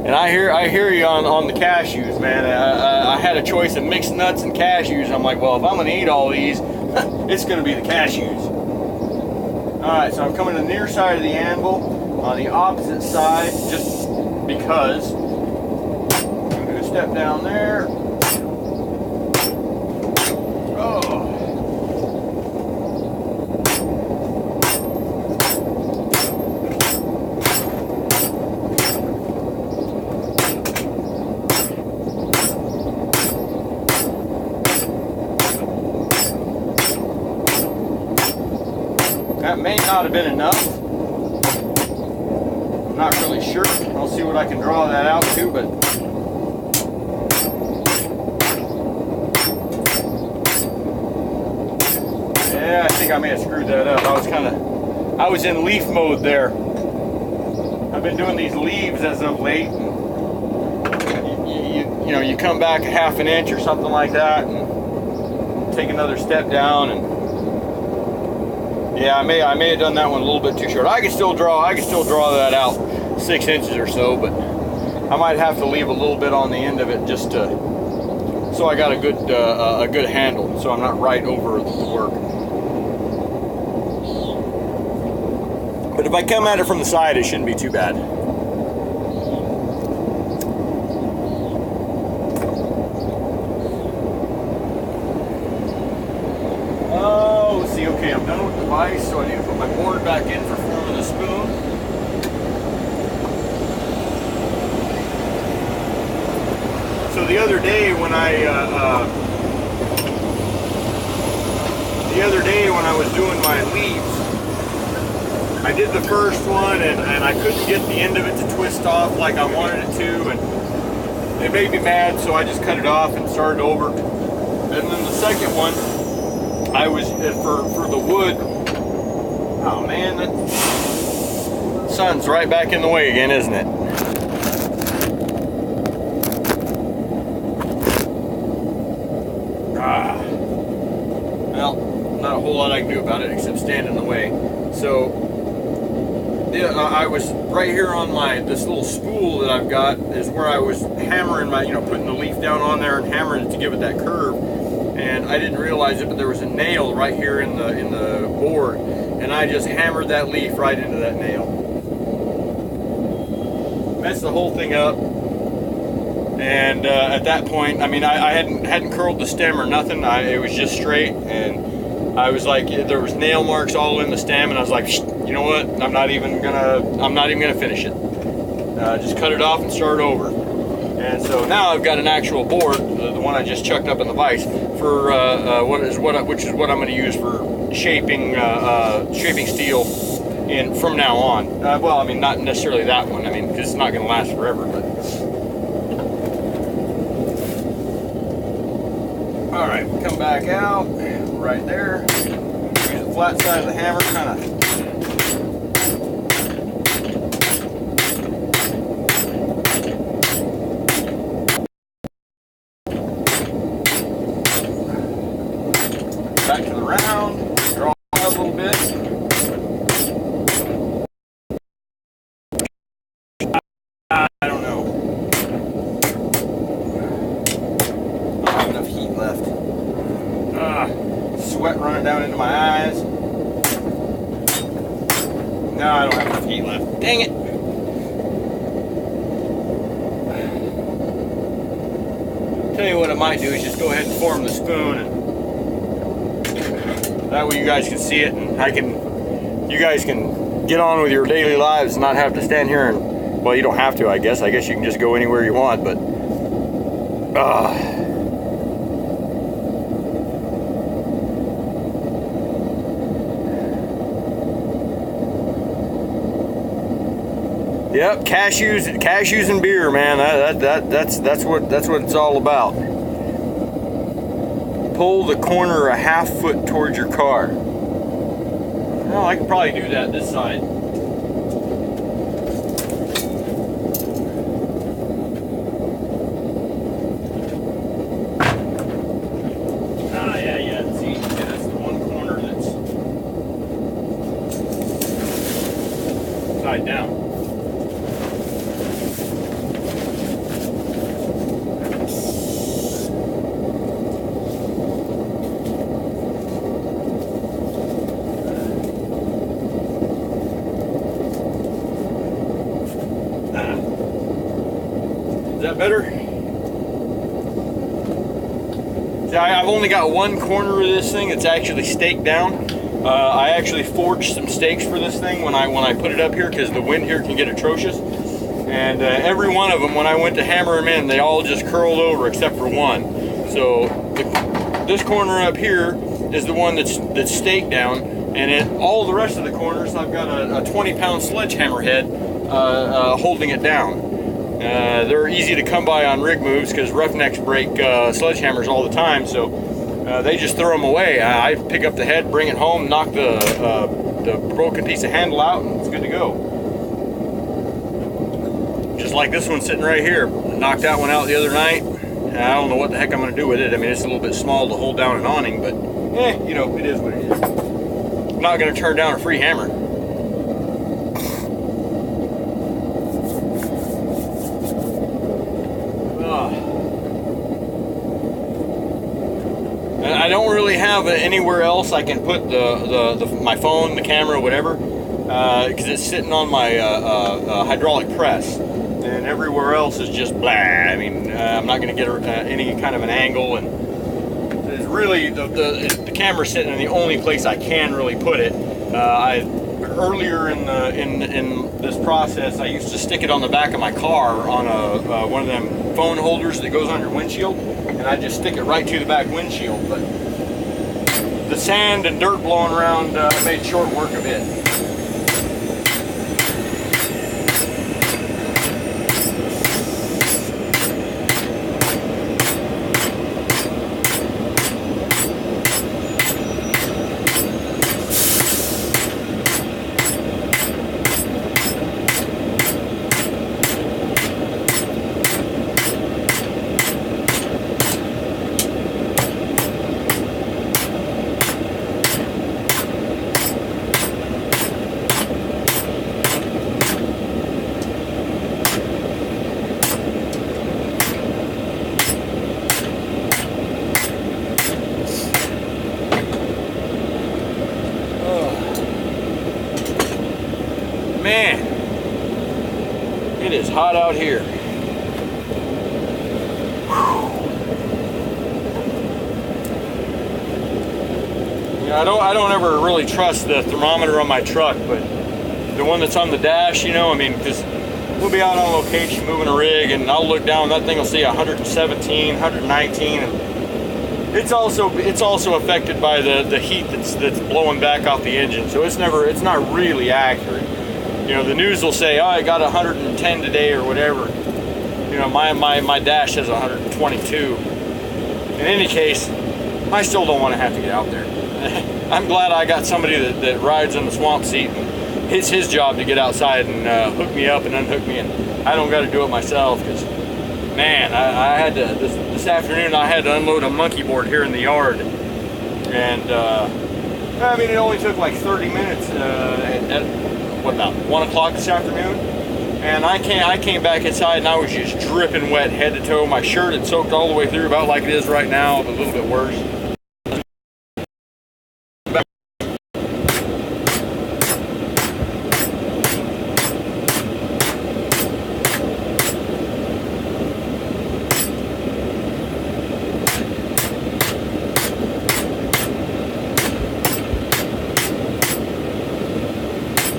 And I hear you on the cashews, man. I had a choice of mixed nuts and cashews. I'm like, well, if I'm gonna eat all these, it's gonna be the cashews. All right, so I'm coming to the near side of the anvil on the opposite side, just because. I'm gonna step down there. Oh. That may not have been enough. I'm not really sure. I'll see what I can draw that out to, but yeah, I think I may have screwed that up. I was in leaf mode there. I've been doing these leaves as of late. And you know, you come back a half an inch or something like that and take another step down. And yeah, I may have done that one a little bit too short. I can still draw that out 6 inches or so, but I might have to leave a little bit on the end of it just to, so I got a good handle, so I'm not right over the work. But if I come at it from the side, it shouldn't be too bad. Oh, let's see. Okay, I'm done with the vise, so I need to put my board back in for forming the spoon. So the other day when I was doing my leaves, I did the first one and I couldn't get the end of it to twist off like I wanted it to, and it made me mad, so I just cut it off and started over. And then the second one, I was for the wood. Oh man, that sun's right back in the way again, isn't it? Well, not a whole lot I can do about it except stand in the way. So, yeah, I was right here on this little spool that I've got is where I was hammering putting the leaf down on there and hammering it to give it that curve. And I didn't realize it, but there was a nail right here in the board, and I just hammered that leaf right into that nail. Messed the whole thing up. And at that point, I mean, I hadn't curled the stem or nothing. It was just straight, and I was like, there was nail marks all in the stem, and I was like, you know what? I'm not even gonna finish it. Just cut it off and start over. And so now I've got an actual board, the one I just chucked up in the vise, for which is what I'm going to use for shaping steel from now on. Well, I mean, not necessarily that one. I mean, because it's not going to last forever, but. All right, come back out, right there. Use the flat side of the hammer, kind of. Back to the round, draw it a little bit. I don't know. I don't have enough heat left. Sweat running down into my eyes. No, I don't have enough heat left. Dang it. Tell you what I might do is just go ahead and form the spoon, and that way you guys can see it, and you guys can get on with your daily lives and not have to stand here and, well, you don't have to, I guess you can just go anywhere you want, but yep, cashews and beer, man. That's what it's all about. Pull the corner a half foot towards your car. Well, I could probably do that this side. Yeah. See, that's the one corner that's side down. Is that better? See, I've only got one corner of this thing that's actually staked down. I actually forged some stakes for this thing when I put it up here, because the wind here can get atrocious. And every one of them, when I went to hammer them in, they all just curled over except for one. So this corner up here is the one that's staked down, and all the rest of the corners, I've got a 20-pound sledgehammer head holding it down. They're easy to come by on rig moves because roughnecks break sledgehammers all the time, so they just throw them away. I pick up the head, bring it home, knock the broken piece of handle out, and it's good to go. Just like this one sitting right here. Knocked that one out the other night. And I don't know what the heck I'm going to do with it. I mean, it's a little bit small to hold down an awning, but you know, it is what it is. I'm not going to turn down a free hammer. And I don't really have anywhere else I can put my phone, the camera, whatever, because it's sitting on my hydraulic press. And everywhere else is just blah. I mean, I'm not going to get any kind of an angle, and it's really the camera's sitting in the only place I can really put it. Earlier in this process, I used to stick it on the back of my car on one of them phone holders that goes on your windshield, and I just stick it right to the back windshield. But the sand and dirt blowing around made short work of it. Man, it is hot out here. Yeah, I don't ever really trust the thermometer on my truck, but the one that's on the dash, you know, I mean, because we'll be out on location moving a rig, and I'll look down, that thing will say 117, 119, and it's also affected by the heat that's blowing back off the engine, so it's not really accurate. You know, the news will say, oh, I got 110 today or whatever. You know, my dash says 122. In any case, I still don't want to have to get out there. I'm glad I got somebody that rides in the swamp seat, and it's his job to get outside and hook me up and unhook me, and I don't got to do it myself, because, man, I had to, this afternoon I had to unload a monkey board here in the yard, and I mean, it only took like 30 minutes what, about 1 o'clock this afternoon, and I came back inside and I was just dripping wet head to toe. My shirt had soaked all the way through, about like it is right now, but a little bit worse.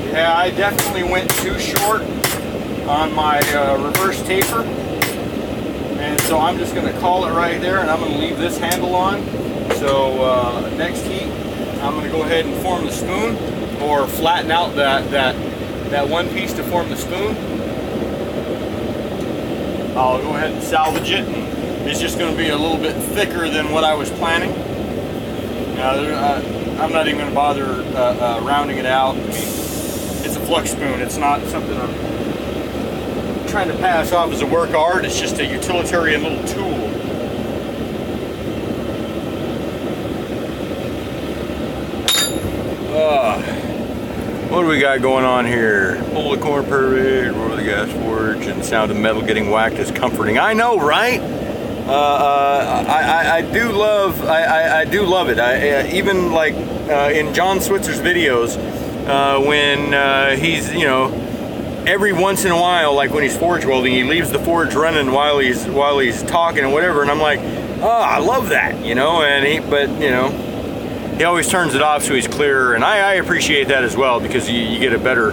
Yeah, I definitely went too short on my reverse taper, and so I'm just going to call it right there, and I'm going to leave this handle on. So next heat, I'm going to go ahead and form the spoon, or flatten out that one piece to form the spoon. I'll go ahead and salvage it, and it's just going to be a little bit thicker than what I was planning. I'm not even going to bother rounding it out. It's a Flux spoon. It's not something I'm trying to pass off as a work of art. It's just a utilitarian little tool. What do we got going on here? Pull the corn perfect, roar the gas forge, and the sound of metal getting whacked is comforting. I know, right? I do love it. Even like in John Switzer's videos, when he's, you know, every once in a while, like when he's forge welding, he leaves the forge running while he's talking and whatever, and I'm like, oh, I love that, you know. But you know, he always turns it off so he's clearer, and I appreciate that as well, because you get a better,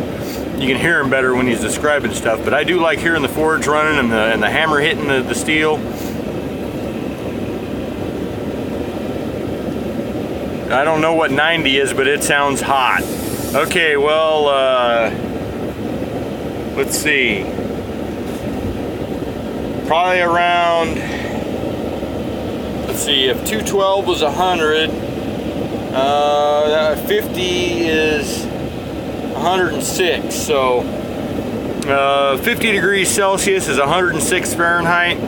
you can hear him better when he's describing stuff. But I do like hearing the forge running and the hammer hitting the steel. I don't know what 90 is, but it sounds hot. Okay, well, let's see. Probably around, let's see, if 212 was 100, 50 is 106. So 50 degrees Celsius is 106 Fahrenheit.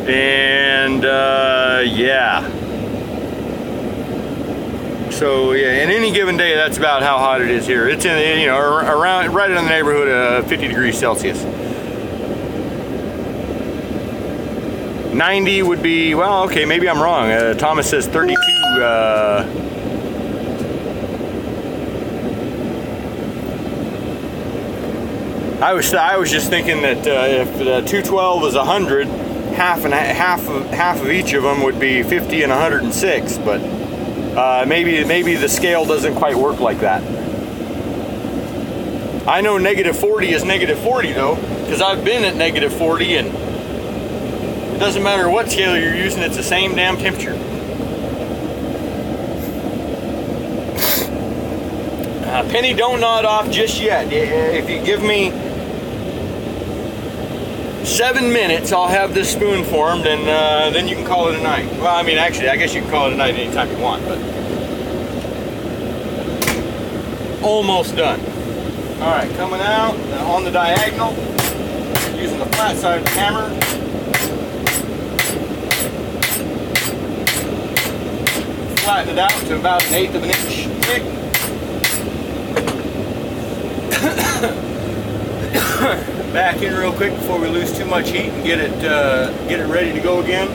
And yeah. So yeah, in any given day, that's about how hot it is here. It's in, you know, around right in the neighborhood of 50 degrees Celsius. 90 would be, well, okay, maybe I'm wrong. Thomas says 32. I was just thinking that if the 212 was 100, half of each of them would be 50 and 106, but maybe the scale doesn't quite work like that. I know negative 40 is negative 40 though, because I've been at negative 40, and it doesn't matter what scale you're using, it's the same damn temperature. Penny, don't nod off just yet. If you give me 7 minutes, I'll have this spoon formed, and then you can call it a night. Well, I mean, actually, I guess you can call it a night anytime you want, but almost done. All right, coming out on the diagonal, using the flat side of the hammer. Flatten it out to about 1/8 of an inch thick. Back in real quick before we lose too much heat and get it ready to go again.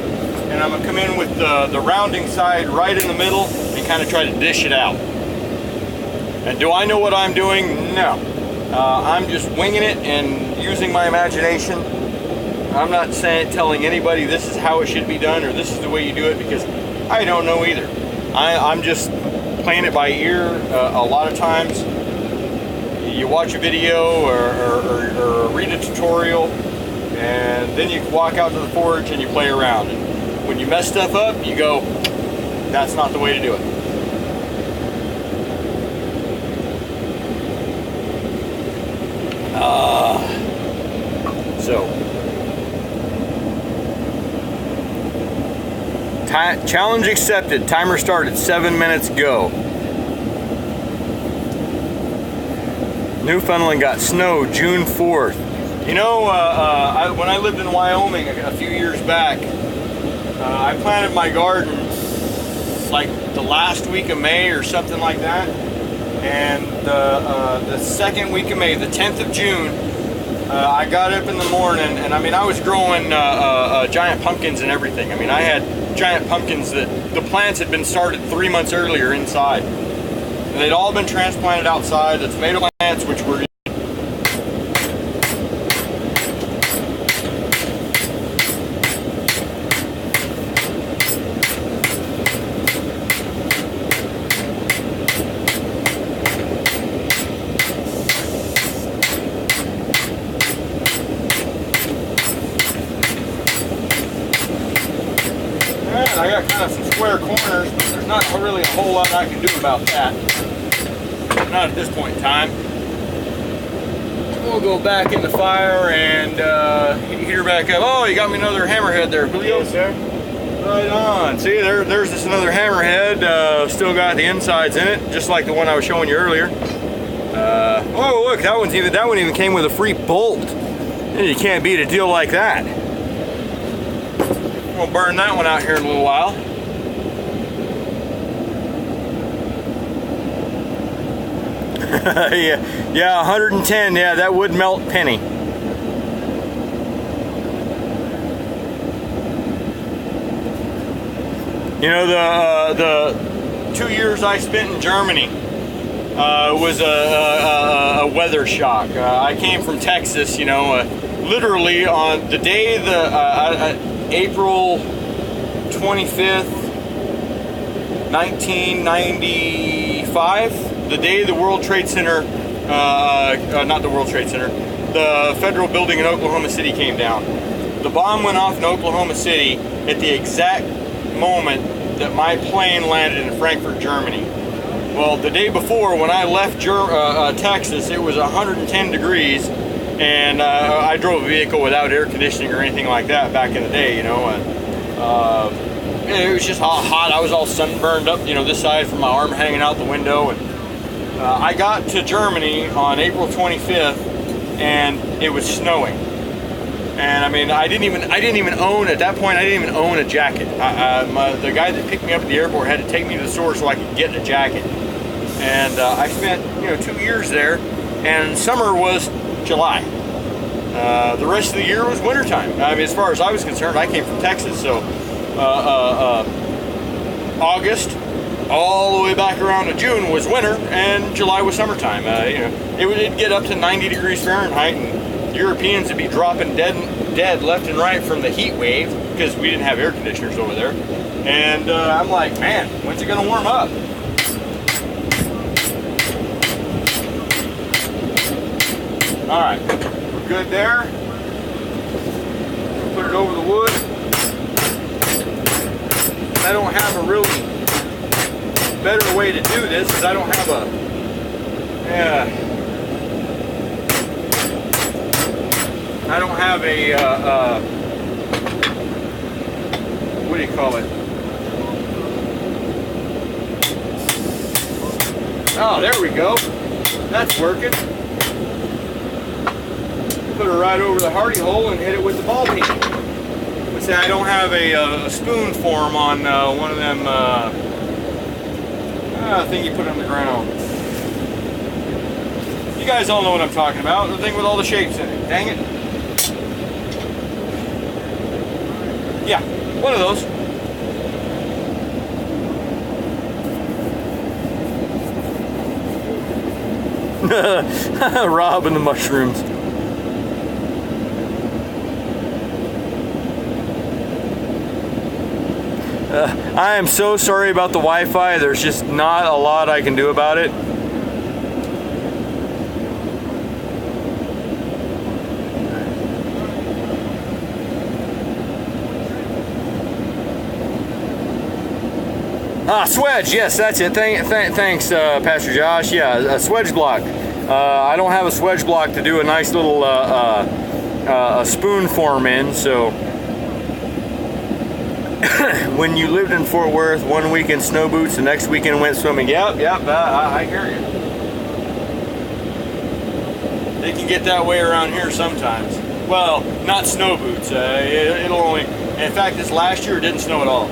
And I'm gonna come in with the rounding side right in the middle and kind of try to dish it out. And do I know what I'm doing? No. I'm just winging it and using my imagination. I'm not telling anybody this is how it should be done or this is the way you do it, because I don't know either. I'm just playing it by ear. A lot of times you watch a video or read a tutorial, and then you walk out to the forge and you play around. And when you mess stuff up, you go, that's not the way to do it. So, challenge accepted. Timer started. 7 minutes, go. Newfoundland got snow June 4th. You know, when I lived in Wyoming a few years back, I planted my garden like the last week of May or something like that. And the second week of May, the 10th of June, I got up in the morning, and I mean, I was growing giant pumpkins and everything. I mean, I had giant pumpkins that the plants had been started 3 months earlier inside. And they'd all been transplanted outside. The tomato plants, which were I got kind of some square corners, but there's not really a whole lot I can do about that. Not at this point in time. We'll go back in the fire and heat her back up. Oh, you got me another hammerhead there, Julio. Yes, sir. Right on. See, there's just another hammerhead. Still got the insides in it, just like the one I was showing you earlier. Oh, look, that one even came with a free bolt. You can't beat a deal like that. We'll burn that one out here in a little while. yeah, 110. Yeah, that would melt Penny. You know, the 2 years I spent in Germany was a weather shock. I came from Texas, you know, literally on the day April 25th, 1995, the day the World Trade Center, not the World Trade Center, the federal building in Oklahoma City came down. The bomb went off in Oklahoma City at the exact moment that my plane landed in Frankfurt, Germany. Well, the day before, when I left Texas, it was 110 degrees. And I drove a vehicle without air conditioning or anything like that back in the day, you know, and it was just hot. I was all sunburned up, you know, this side from my arm hanging out the window. And I got to Germany on April 25th, and it was snowing. And I mean, I didn't even own at that point. I didn't even own a jacket. The guy that picked me up at the airport had to take me to the store so I could get a jacket. And I spent 2 years there, and summer was July. The rest of the year was wintertime. I mean, as far as I was concerned, I came from Texas, so August all the way back around to June was winter, and July was summertime. It would get up to 90 degrees Fahrenheit, and Europeans would be dropping dead left and right from the heat wave because we didn't have air conditioners over there. And I'm like, man, when's it gonna warm up? All right, we're good there. Put it over the wood. I don't have a really better way to do this because I don't have a what do you call it? Oh, there we go. That's working. Put it right over the hardy hole and hit it with the ball peen. But say I don't have a spoon form on one of them thing you put on the ground. You guys all know what I'm talking about. The thing with all the shapes in it. Dang it. Yeah, one of those. Rob and the mushrooms. I am so sorry about the Wi-Fi. There's just not a lot I can do about it. Swedge, yes, that's it. Thanks, Pastor Josh. Yeah, a swedge block. I don't have a swedge block to do a nice little spoon form in, so when you lived in Fort Worth, one week in snow boots, the next weekend went swimming. Yep, I hear you. They can get that way around here sometimes. Well, not snow boots. It'll only, in fact, this last year it didn't snow at all.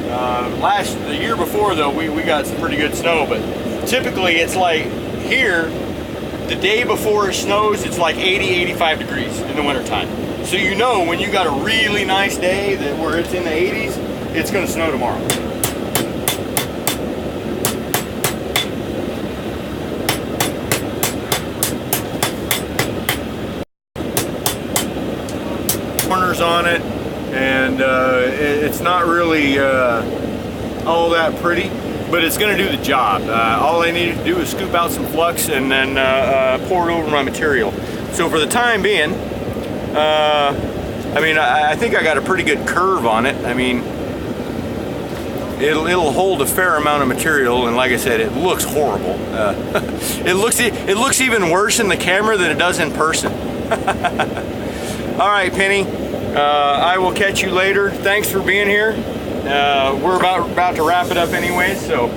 The year before though, we got some pretty good snow, but typically it's like here, the day before it snows, it's like 80, 85 degrees in the wintertime. So you know when you got a really nice day where it's in the 80s, it's going to snow tomorrow. Corners on it, and it's not really all that pretty, but it's going to do the job. All I need to do is scoop out some flux and then pour it over my material. So for the time being, I mean, I think I got a pretty good curve on it. I mean, it'll hold a fair amount of material, and like I said, it looks horrible. It looks even worse in the camera than it does in person. All right, Penny. I will catch you later. Thanks for being here. We're about to wrap it up anyway, so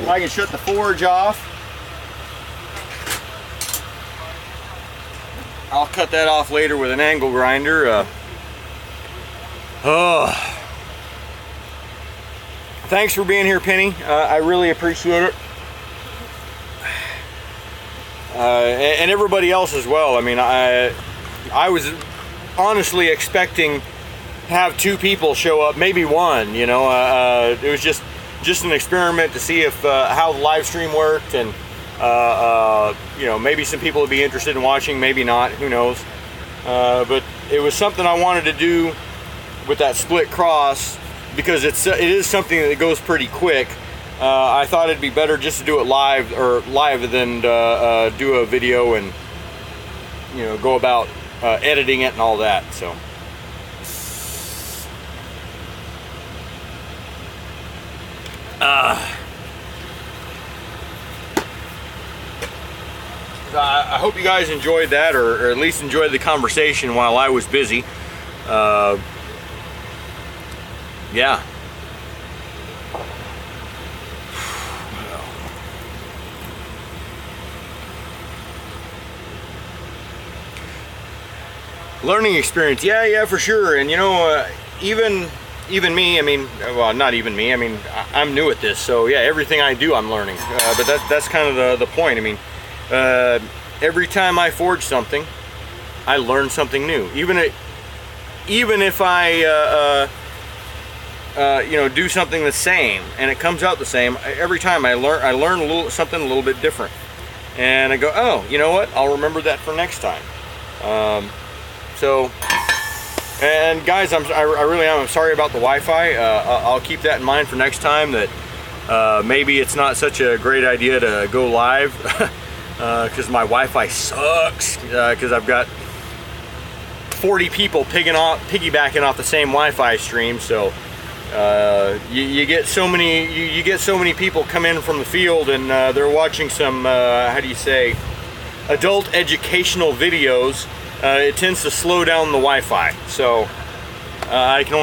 I can shut the forge off. I'll cut that off later with an angle grinder. Thanks for being here, Penny. I really appreciate it. And everybody else as well. I mean, I was honestly expecting to have 2 people show up, maybe 1. You know, it was just an experiment to see if how the live stream worked, and you know, maybe some people would be interested in watching, maybe not. Who knows? But it was something I wanted to do with that split cross because it is something that goes pretty quick. I thought it'd be better just to do it live than do a video and, you know, go about editing it and all that. So I hope you guys enjoyed that, or at least enjoyed the conversation while I was busy. Yeah. Learning experience, yeah, for sure. And you know, even me, I mean, well, not even me, I mean, I'm new at this, so yeah, everything I do I'm learning. But that's kind of the point. I mean, every time I forge something, I learn something new. Even if I you know, do something the same and it comes out the same, every time I learn something a little bit different, and I go, oh, you know what, I'll remember that for next time. So, and guys, I really am sorry about the Wi-Fi. I'll keep that in mind for next time, that maybe it's not such a great idea to go live because my Wi-Fi sucks, because I've got 40 people piggybacking off the same Wi-Fi stream. So you get so many people come in from the field, and they're watching some how do you say, adult educational videos. It tends to slow down the Wi-Fi, so I can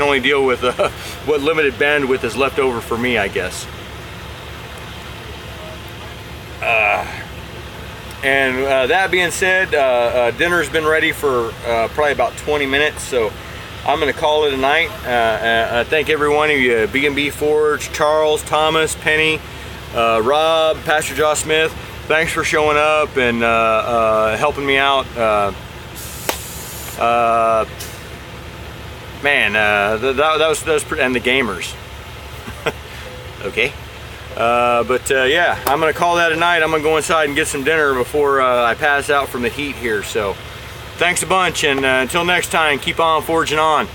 only deal with what limited bandwidth is left over for me, I guess. And that being said, dinner's been ready for probably about 20 minutes, so I'm going to call it a night. I thank every one of you, B&B Forge, Charles, Thomas, Penny, Rob, Pastor Josh Smith. Thanks for showing up and helping me out. Man, that was and the gamers. Okay. But yeah, I'm gonna call that a night. I'm gonna go inside and get some dinner before I pass out from the heat here. So thanks a bunch, and until next time, keep on forging on.